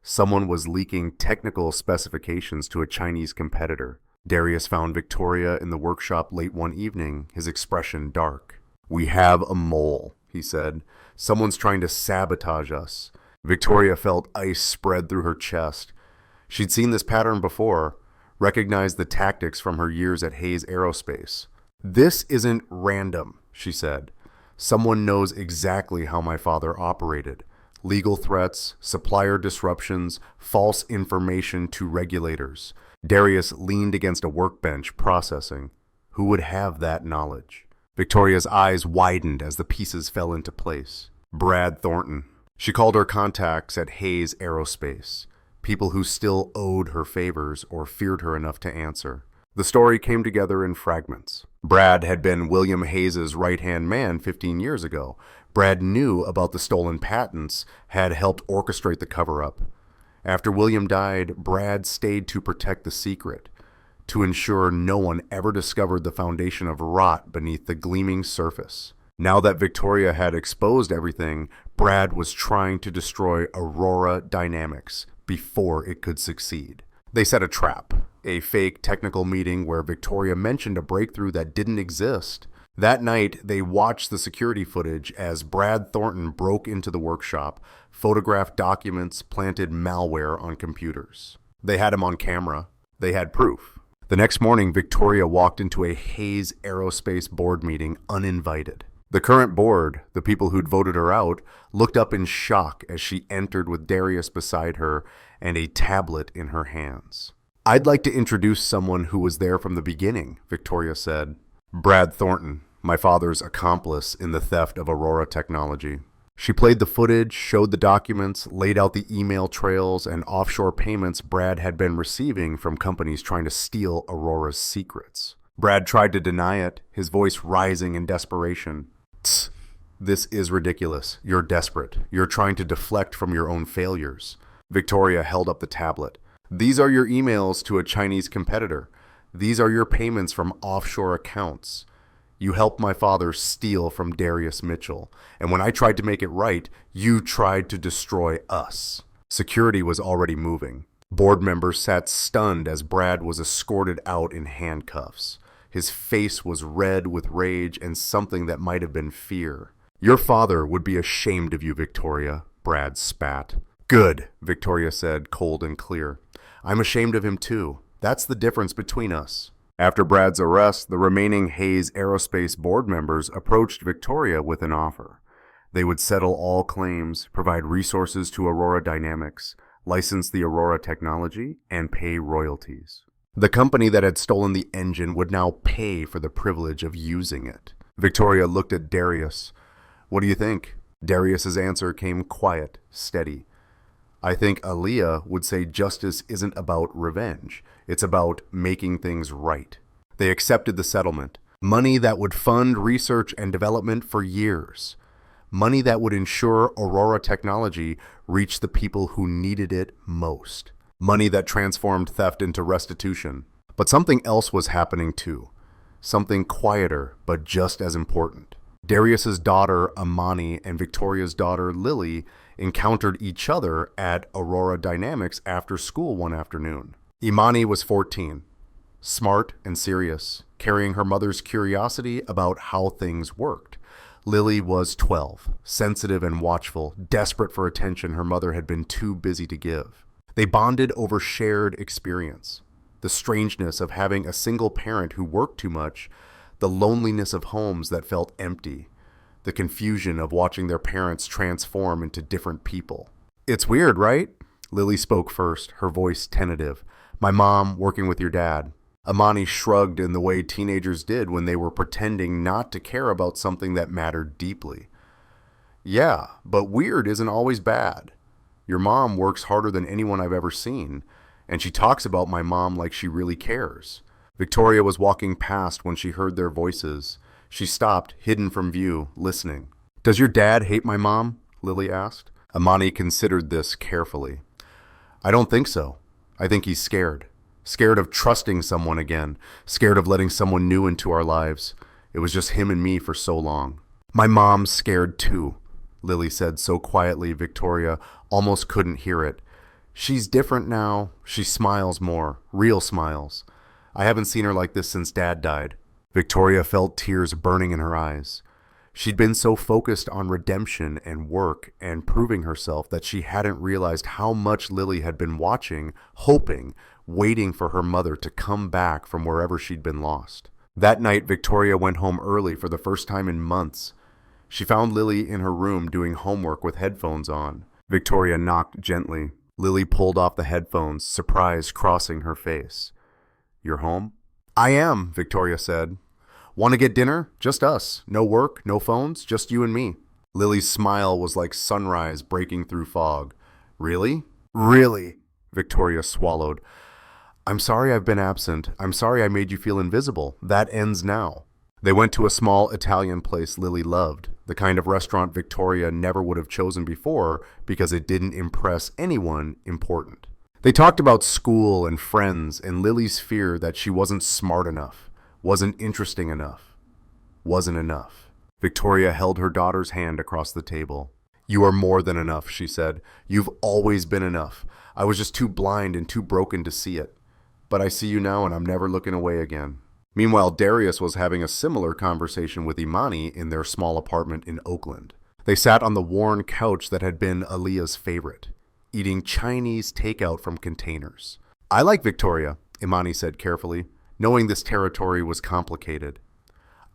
Someone was leaking technical specifications to a Chinese competitor. Darius found Victoria in the workshop late one evening, his expression dark. We have a mole, he said. Someone's trying to sabotage us. Victoria felt ice spread through her chest. She'd seen this pattern before, recognized the tactics from her years at Hayes Aerospace. This isn't random, she said. Someone knows exactly how my father operated. Legal threats, supplier disruptions, false information to regulators. Darius leaned against a workbench, processing. Who would have that knowledge? Victoria's eyes widened as the pieces fell into place. Brad Thornton. She called her contacts at Hayes Aerospace, people who still owed her favors or feared her enough to answer. The story came together in fragments. Brad had been William Hayes' right-hand man 15 years ago. Brad knew about the stolen patents, had helped orchestrate the cover-up. After William died, Brad stayed to protect the secret, to ensure no one ever discovered the foundation of rot beneath the gleaming surface. Now that Victoria had exposed everything, Brad was trying to destroy Aurora Dynamics before it could succeed. They set a trap, a fake technical meeting where Victoria mentioned a breakthrough that didn't exist. That night, they watched the security footage as Brad Thornton broke into the workshop, photographed documents, planted malware on computers. They had him on camera. They had proof. The next morning, Victoria walked into a Hayes Aerospace board meeting uninvited. The current board, the people who'd voted her out, looked up in shock as she entered with Darius beside her and a tablet in her hands. "I'd like to introduce someone who was there from the beginning," Victoria said. "Brad Thornton, my father's accomplice in the theft of Aurora technology." She played the footage, showed the documents, laid out the email trails and offshore payments Brad had been receiving from companies trying to steal Aurora's secrets. Brad tried to deny it, his voice rising in desperation. "Tss, this is ridiculous. You're desperate. You're trying to deflect from your own failures." Victoria held up the tablet. "These are your emails to a Chinese competitor. These are your payments from offshore accounts. You helped my father steal from Darius Mitchell, and when I tried to make it right, you tried to destroy us." Security was already moving. Board members sat stunned as Brad was escorted out in handcuffs. His face was red with rage and something that might have been fear. "Your father would be ashamed of you, Victoria," Brad spat. "Good," Victoria said, cold and clear. "I'm ashamed of him too. That's the difference between us." After Brad's arrest, the remaining Hayes Aerospace board members approached Victoria with an offer. They would settle all claims, provide resources to Aurora Dynamics, license the Aurora technology, and pay royalties. The company that had stolen the engine would now pay for the privilege of using it. Victoria looked at Darius. "What do you think?" Darius's answer came quiet, steady. "I think Aaliyah would say justice isn't about revenge. It's about making things right." They accepted the settlement. Money that would fund research and development for years. Money that would ensure Aurora technology reached the people who needed it most. Money that transformed theft into restitution. But something else was happening too. Something quieter, but just as important. Darius's daughter, Amani, and Victoria's daughter, Lily, encountered each other at Aurora Dynamics after school one afternoon. Imani was 14, smart and serious, carrying her mother's curiosity about how things worked. Lily was 12, sensitive and watchful, desperate for attention her mother had been too busy to give. They bonded over shared experience, the strangeness of having a single parent who worked too much, the loneliness of homes that felt empty, the confusion of watching their parents transform into different people. "It's weird, right?" Lily spoke first, her voice tentative. "My mom working with your dad." Amani shrugged in the way teenagers did when they were pretending not to care about something that mattered deeply. "Yeah, but weird isn't always bad. Your mom works harder than anyone I've ever seen, and she talks about my mom like she really cares." Victoria was walking past when she heard their voices. She stopped, hidden from view, listening. "Does your dad hate my mom?" Lily asked. Amani considered this carefully. "I don't think so. I think he's scared. Scared of trusting someone again. Scared of letting someone new into our lives. It was just him and me for so long." "My mom's scared too," Lily said so quietly Victoria almost couldn't hear it. "She's different now. She smiles more. Real smiles. I haven't seen her like this since Dad died." Victoria felt tears burning in her eyes. She'd been so focused on redemption and work and proving herself that she hadn't realized how much Lily had been watching, hoping, waiting for her mother to come back from wherever she'd been lost. That night, Victoria went home early for the first time in months. She found Lily in her room doing homework with headphones on. Victoria knocked gently. Lily pulled off the headphones, surprise crossing her face. "You're home?" "I am," Victoria said. Want to get dinner? Just us. No work, no phones, just you and me. Lily's smile was like sunrise breaking through fog. Really? Really? Victoria swallowed. I'm sorry I've been absent. I'm sorry I made you feel invisible. That ends now. They went to a small Italian place Lily loved, the kind of restaurant Victoria never would have chosen before because it didn't impress anyone important. They talked about school and friends and Lily's fear that she wasn't smart enough, wasn't interesting enough, wasn't enough. Victoria held her daughter's hand across the table. You are more than enough, she said. You've always been enough. I was just too blind and too broken to see it. But I see you now and I'm never looking away again. Meanwhile, Darius was having a similar conversation with Imani in their small apartment in Oakland. They sat on the worn couch that had been Aaliyah's favorite, eating Chinese takeout from containers. I like Victoria, Imani said carefully, knowing this territory was complicated.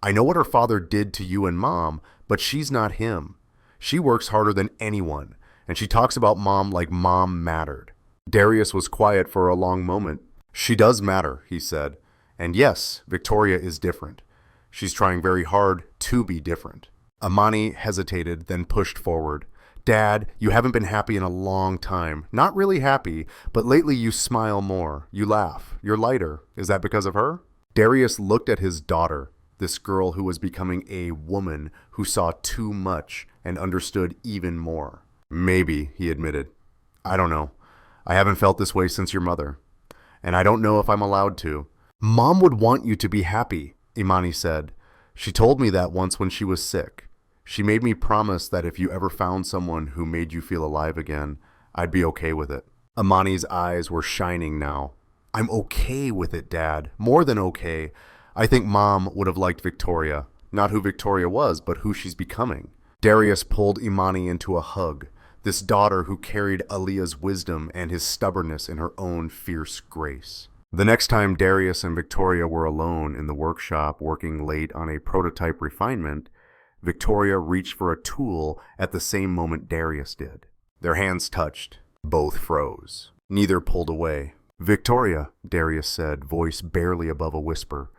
I know what her father did to you and Mom, but she's not him. She works harder than anyone, and she talks about Mom like Mom mattered. Darius was quiet for a long moment. She does matter, he said. And yes, Victoria is different. She's trying very hard to be different. Imani hesitated, then pushed forward. Dad, you haven't been happy in a long time. Not really happy, but lately you smile more. You laugh. You're lighter. Is that because of her? Darius looked at his daughter, this girl who was becoming a woman who saw too much and understood even more. Maybe, he admitted. I don't know. I haven't felt this way since your mother. And I don't know if I'm allowed to. Mom would want you to be happy, Imani said. She told me that once when she was sick. She made me promise that if you ever found someone who made you feel alive again, I'd be okay with it. Imani's eyes were shining now. I'm okay with it, Dad. More than okay. I think Mom would have liked Victoria. Not who Victoria was, but who she's becoming. Darius pulled Imani into a hug. This daughter who carried Aaliyah's wisdom and his stubbornness in her own fierce grace. The next time Darius and Victoria were alone in the workshop working late on a prototype refinement, Victoria reached for a tool at the same moment Darius did. Their hands touched. Both froze. Neither pulled away. Victoria, Darius said, voice barely above a whisper.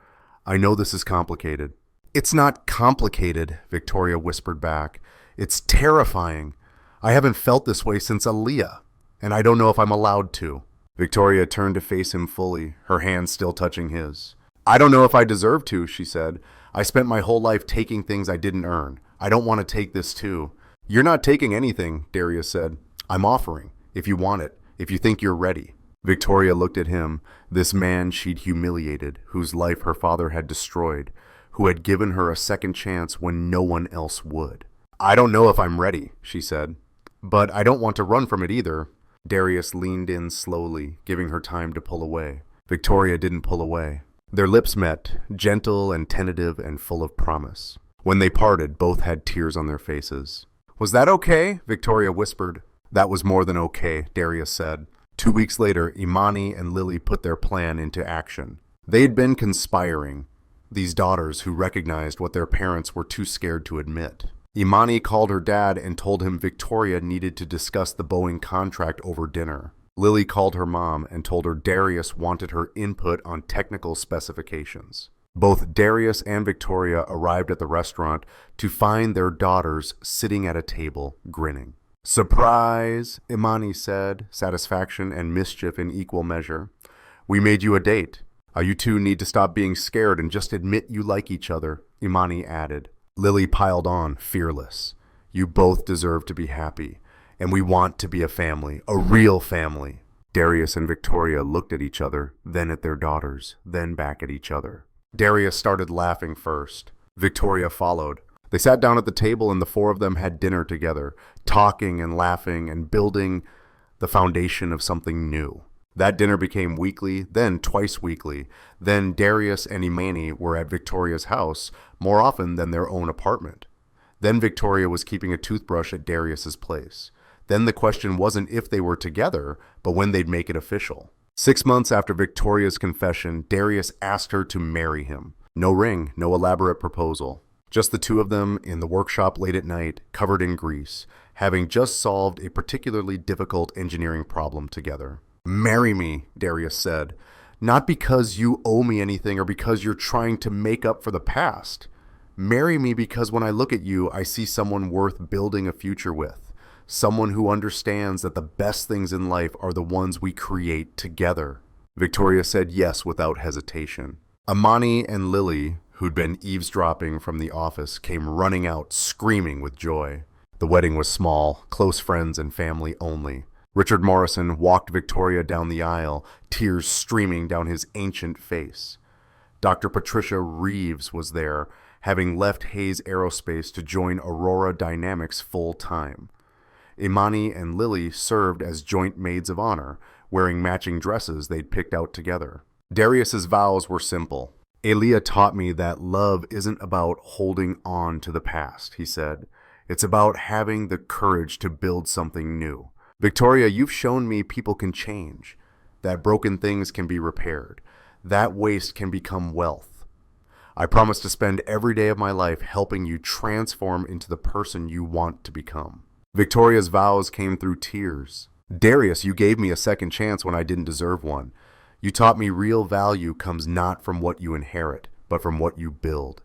I know this is complicated. It's not complicated, Victoria whispered back. It's terrifying. I haven't felt this way since Aaliyah, and I don't know if I'm allowed to. Victoria turned to face him fully, her hands still touching his. I don't know if I deserve to, she said. I spent my whole life taking things I didn't earn. I don't want to take this too. You're not taking anything, Darius said. I'm offering, if you want it, if you think you're ready. Victoria looked at him, this man she'd humiliated, whose life her father had destroyed, who had given her a second chance when no one else would. I don't know if I'm ready, she said. But I don't want to run from it either. Darius leaned in slowly, giving her time to pull away. Victoria didn't pull away. Their lips met, gentle and tentative and full of promise. When they parted, both had tears on their faces. Was that okay? Victoria whispered. That was more than okay, Darius said. 2 weeks later, Imani and Lily put their plan into action. They'd been conspiring, these daughters who recognized what their parents were too scared to admit. Imani called her dad and told him Victoria needed to discuss the Boeing contract over dinner. Lily called her mom and told her Darius wanted her input on technical specifications. Both Darius and Victoria arrived at the restaurant to find their daughters sitting at a table, grinning. Surprise, Imani said, satisfaction and mischief in equal measure. We made you a date. You two need to stop being scared and just admit you like each other, Imani added. Lily piled on, fearless. You both deserve to be happy, and we want to be a family, a real family. Darius and Victoria looked at each other, then at their daughters, then back at each other. Darius started laughing first. Victoria followed. They sat down at the table and the four of them had dinner together, talking and laughing and building the foundation of something new. That dinner became weekly, then twice weekly. Then Darius and Imani were at Victoria's house more often than their own apartment. Then Victoria was keeping a toothbrush at Darius's place. Then the question wasn't if they were together, but when they'd make it official. 6 months after Victoria's confession, Darius asked her to marry him. No ring, no elaborate proposal. Just the two of them in the workshop late at night, covered in grease, having just solved a particularly difficult engineering problem together. Marry me, Darius said. Not because you owe me anything or because you're trying to make up for the past. Marry me because when I look at you, I see someone worth building a future with. Someone who understands that the best things in life are the ones we create together. Victoria said yes without hesitation. Imani and Lily, who'd been eavesdropping from the office, came running out, screaming with joy. The wedding was small, close friends and family only. Richard Morrison walked Victoria down the aisle, tears streaming down his ancient face. Dr. Patricia Reeves was there, having left Hayes Aerospace to join Aurora Dynamics full-time. Imani and Lily served as joint maids of honor, wearing matching dresses they'd picked out together. Darius's vows were simple. Aaliyah taught me that love isn't about holding on to the past, he said. It's about having the courage to build something new. Victoria, you've shown me people can change, that broken things can be repaired, that waste can become wealth. I promise to spend every day of my life helping you transform into the person you want to become. Victoria's vows came through tears. Darius, you gave me a second chance when I didn't deserve one. You taught me real value comes not from what you inherit, but from what you build.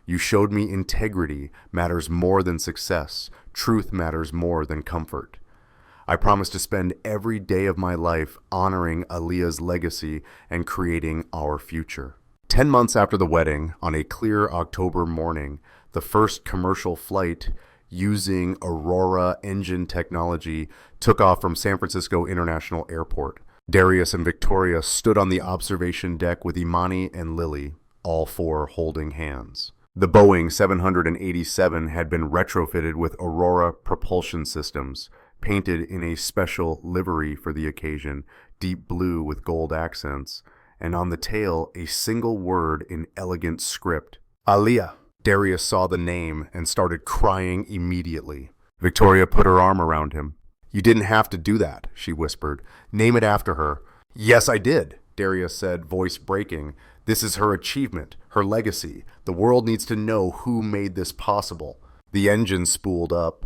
You showed me integrity matters more than success. Truth matters more than comfort. I promise to spend every day of my life honoring Aaliyah's legacy and creating our future. 10 months after the wedding, on a clear October morning, the first commercial flight using Aurora engine technology took off from San Francisco International Airport. Darius and Victoria stood on the observation deck with Imani and Lily, all four holding hands. The Boeing 787 had been retrofitted with Aurora propulsion systems, painted in a special livery for the occasion, deep blue with gold accents, and on the tail a single word in elegant script, Aaliyah. Darius saw the name and started crying immediately. Victoria put her arm around him. You didn't have to do that, she whispered. Name it after her. Yes, I did, Darius said, voice breaking. This is her achievement, her legacy. The world needs to know who made this possible. The engine spooled up.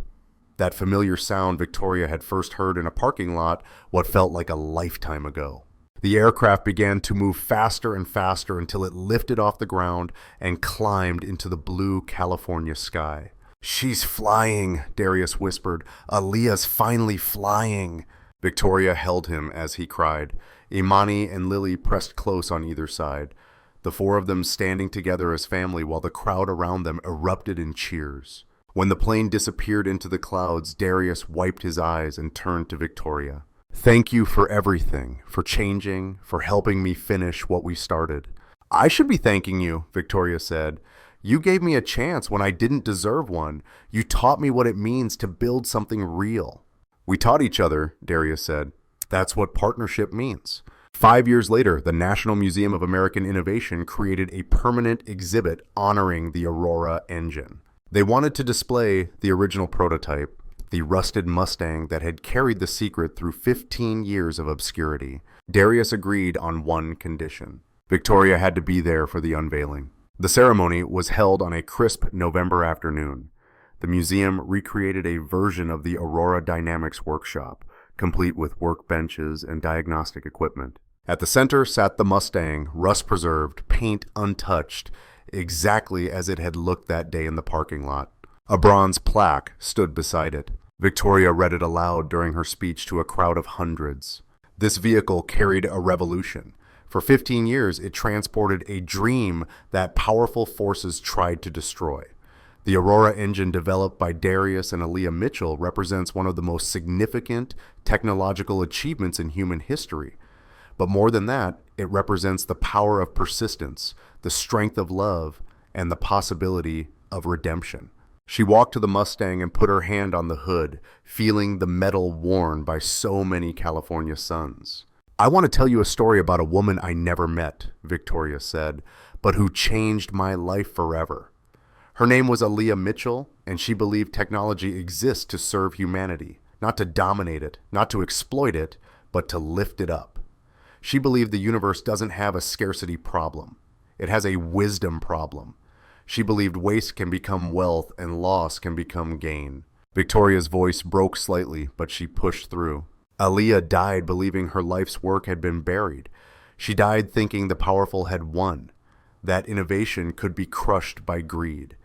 That familiar sound Victoria had first heard in a parking lot, what felt like a lifetime ago. The aircraft began to move faster and faster until it lifted off the ground and climbed into the blue California sky. She's flying, Darius whispered. Aaliyah's finally flying. Victoria held him as he cried. Imani and Lily pressed close on either side, the four of them standing together as family while the crowd around them erupted in cheers. When the plane disappeared into the clouds, Darius wiped his eyes and turned to Victoria. Thank you for everything, for changing, for helping me finish what we started. I should be thanking you, Victoria said. You gave me a chance when I didn't deserve one. You taught me what it means to build something real. We taught each other, Darius said. That's what partnership means. 5 years later, the National Museum of American Innovation created a permanent exhibit honoring the Aurora engine. They wanted to display the original prototype, the rusted Mustang that had carried the secret through 15 years of obscurity. Darius agreed on one condition. Victoria had to be there for the unveiling. The ceremony was held on a crisp November afternoon. The museum recreated a version of the Aurora Dynamics workshop, complete with workbenches and diagnostic equipment. At the center sat the Mustang, rust-preserved, paint untouched, exactly as it had looked that day in the parking lot. A bronze plaque stood beside it. Victoria read it aloud during her speech to a crowd of hundreds. This vehicle carried a revolution. For 15 years, it transported a dream that powerful forces tried to destroy. The Aurora engine developed by Darius and Aaliyah Mitchell represents one of the most significant technological achievements in human history. But more than that, it represents the power of persistence, the strength of love, and the possibility of redemption. She walked to the Mustang and put her hand on the hood, feeling the metal worn by so many California suns. I want to tell you a story about a woman I never met, Victoria said, but who changed my life forever. Her name was Aaliyah Mitchell, and she believed technology exists to serve humanity, not to dominate it, not to exploit it, but to lift it up. She believed the universe doesn't have a scarcity problem. It has a wisdom problem. She believed waste can become wealth and loss can become gain. Victoria's voice broke slightly, but she pushed through. Aaliyah died believing her life's work had been buried. She died thinking the powerful had won, that innovation could be crushed by greed.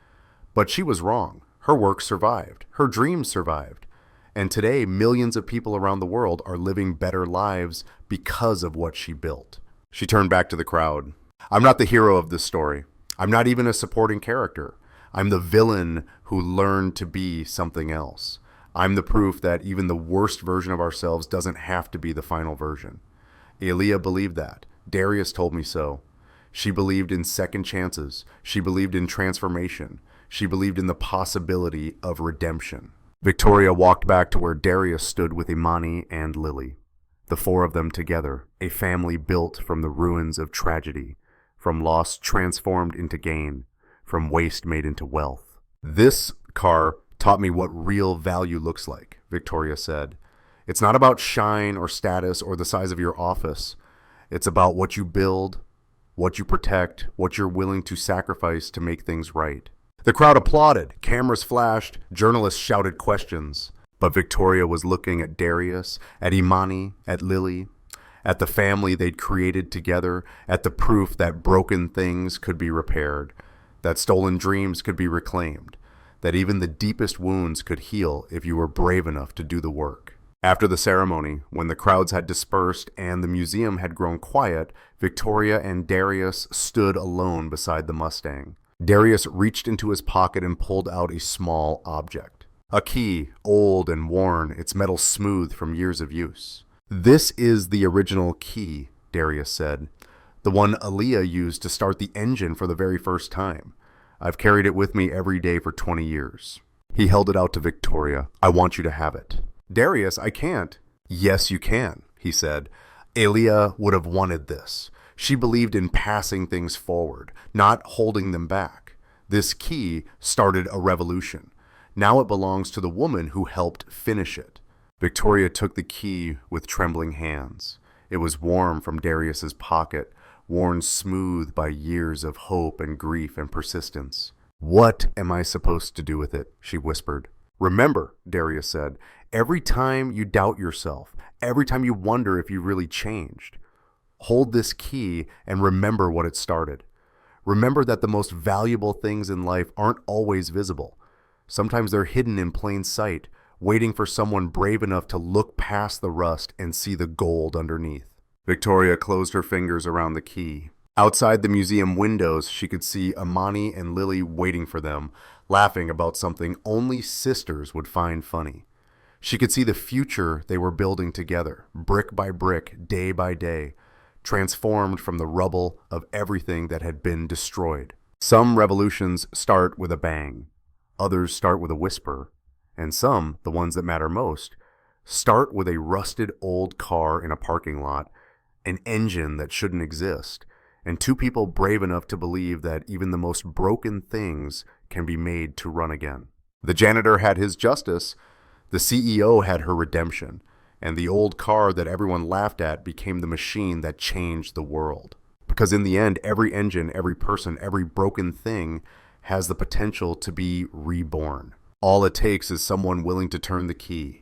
But she was wrong. Her work survived. Her dreams survived. And today, millions of people around the world are living better lives because of what she built. She turned back to the crowd. I'm not the hero of this story. I'm not even a supporting character. I'm the villain who learned to be something else. I'm the proof that even the worst version of ourselves doesn't have to be the final version. Aaliyah believed that. Darius told me so. She believed in second chances. She believed in transformation. She believed in the possibility of redemption. Victoria walked back to where Darius stood with Imani and Lily. The four of them together, a family built from the ruins of tragedy, from loss transformed into gain, from waste made into wealth. This car taught me what real value looks like, Victoria said. It's not about shine or status or the size of your office. It's about what you build, what you protect, what you're willing to sacrifice to make things right. The crowd applauded, cameras flashed, journalists shouted questions. But Victoria was looking at Darius, at Imani, at Lily, at the family they'd created together, at the proof that broken things could be repaired, that stolen dreams could be reclaimed, that even the deepest wounds could heal if you were brave enough to do the work. After the ceremony, when the crowds had dispersed and the museum had grown quiet, Victoria and Darius stood alone beside the Mustang. Darius reached into his pocket and pulled out a small object. A key, old and worn, its metal smooth from years of use. This is the original key, Darius said. The one Aaliyah used to start the engine for the very first time. I've carried it with me every day for 20 years. He held it out to Victoria. I want you to have it. Darius, I can't. Yes, you can, he said. Aaliyah would have wanted this. She believed in passing things forward, not holding them back. This key started a revolution. Now it belongs to the woman who helped finish it. Victoria took the key with trembling hands. It was warm from Darius's pocket, worn smooth by years of hope and grief and persistence. What am I supposed to do with it? She whispered. Remember, Darius said, every time you doubt yourself, every time you wonder if you really changed, hold this key and remember what it started. Remember that the most valuable things in life aren't always visible. Sometimes they're hidden in plain sight, waiting for someone brave enough to look past the rust and see the gold underneath. Victoria closed her fingers around the key. Outside the museum windows, she could see Imani and Lily waiting for them, laughing about something only sisters would find funny. She could see the future they were building together, brick by brick, day by day, transformed from the rubble of everything that had been destroyed. Some revolutions start with a bang. Others start with a whisper. And some, the ones that matter most, start with a rusted old car in a parking lot, an engine that shouldn't exist, and two people brave enough to believe that even the most broken things can be made to run again. The janitor had his justice, the CEO had her redemption, and the old car that everyone laughed at became the machine that changed the world. Because in the end, every engine, every person, every broken thing has the potential to be reborn. All it takes is someone willing to turn the key.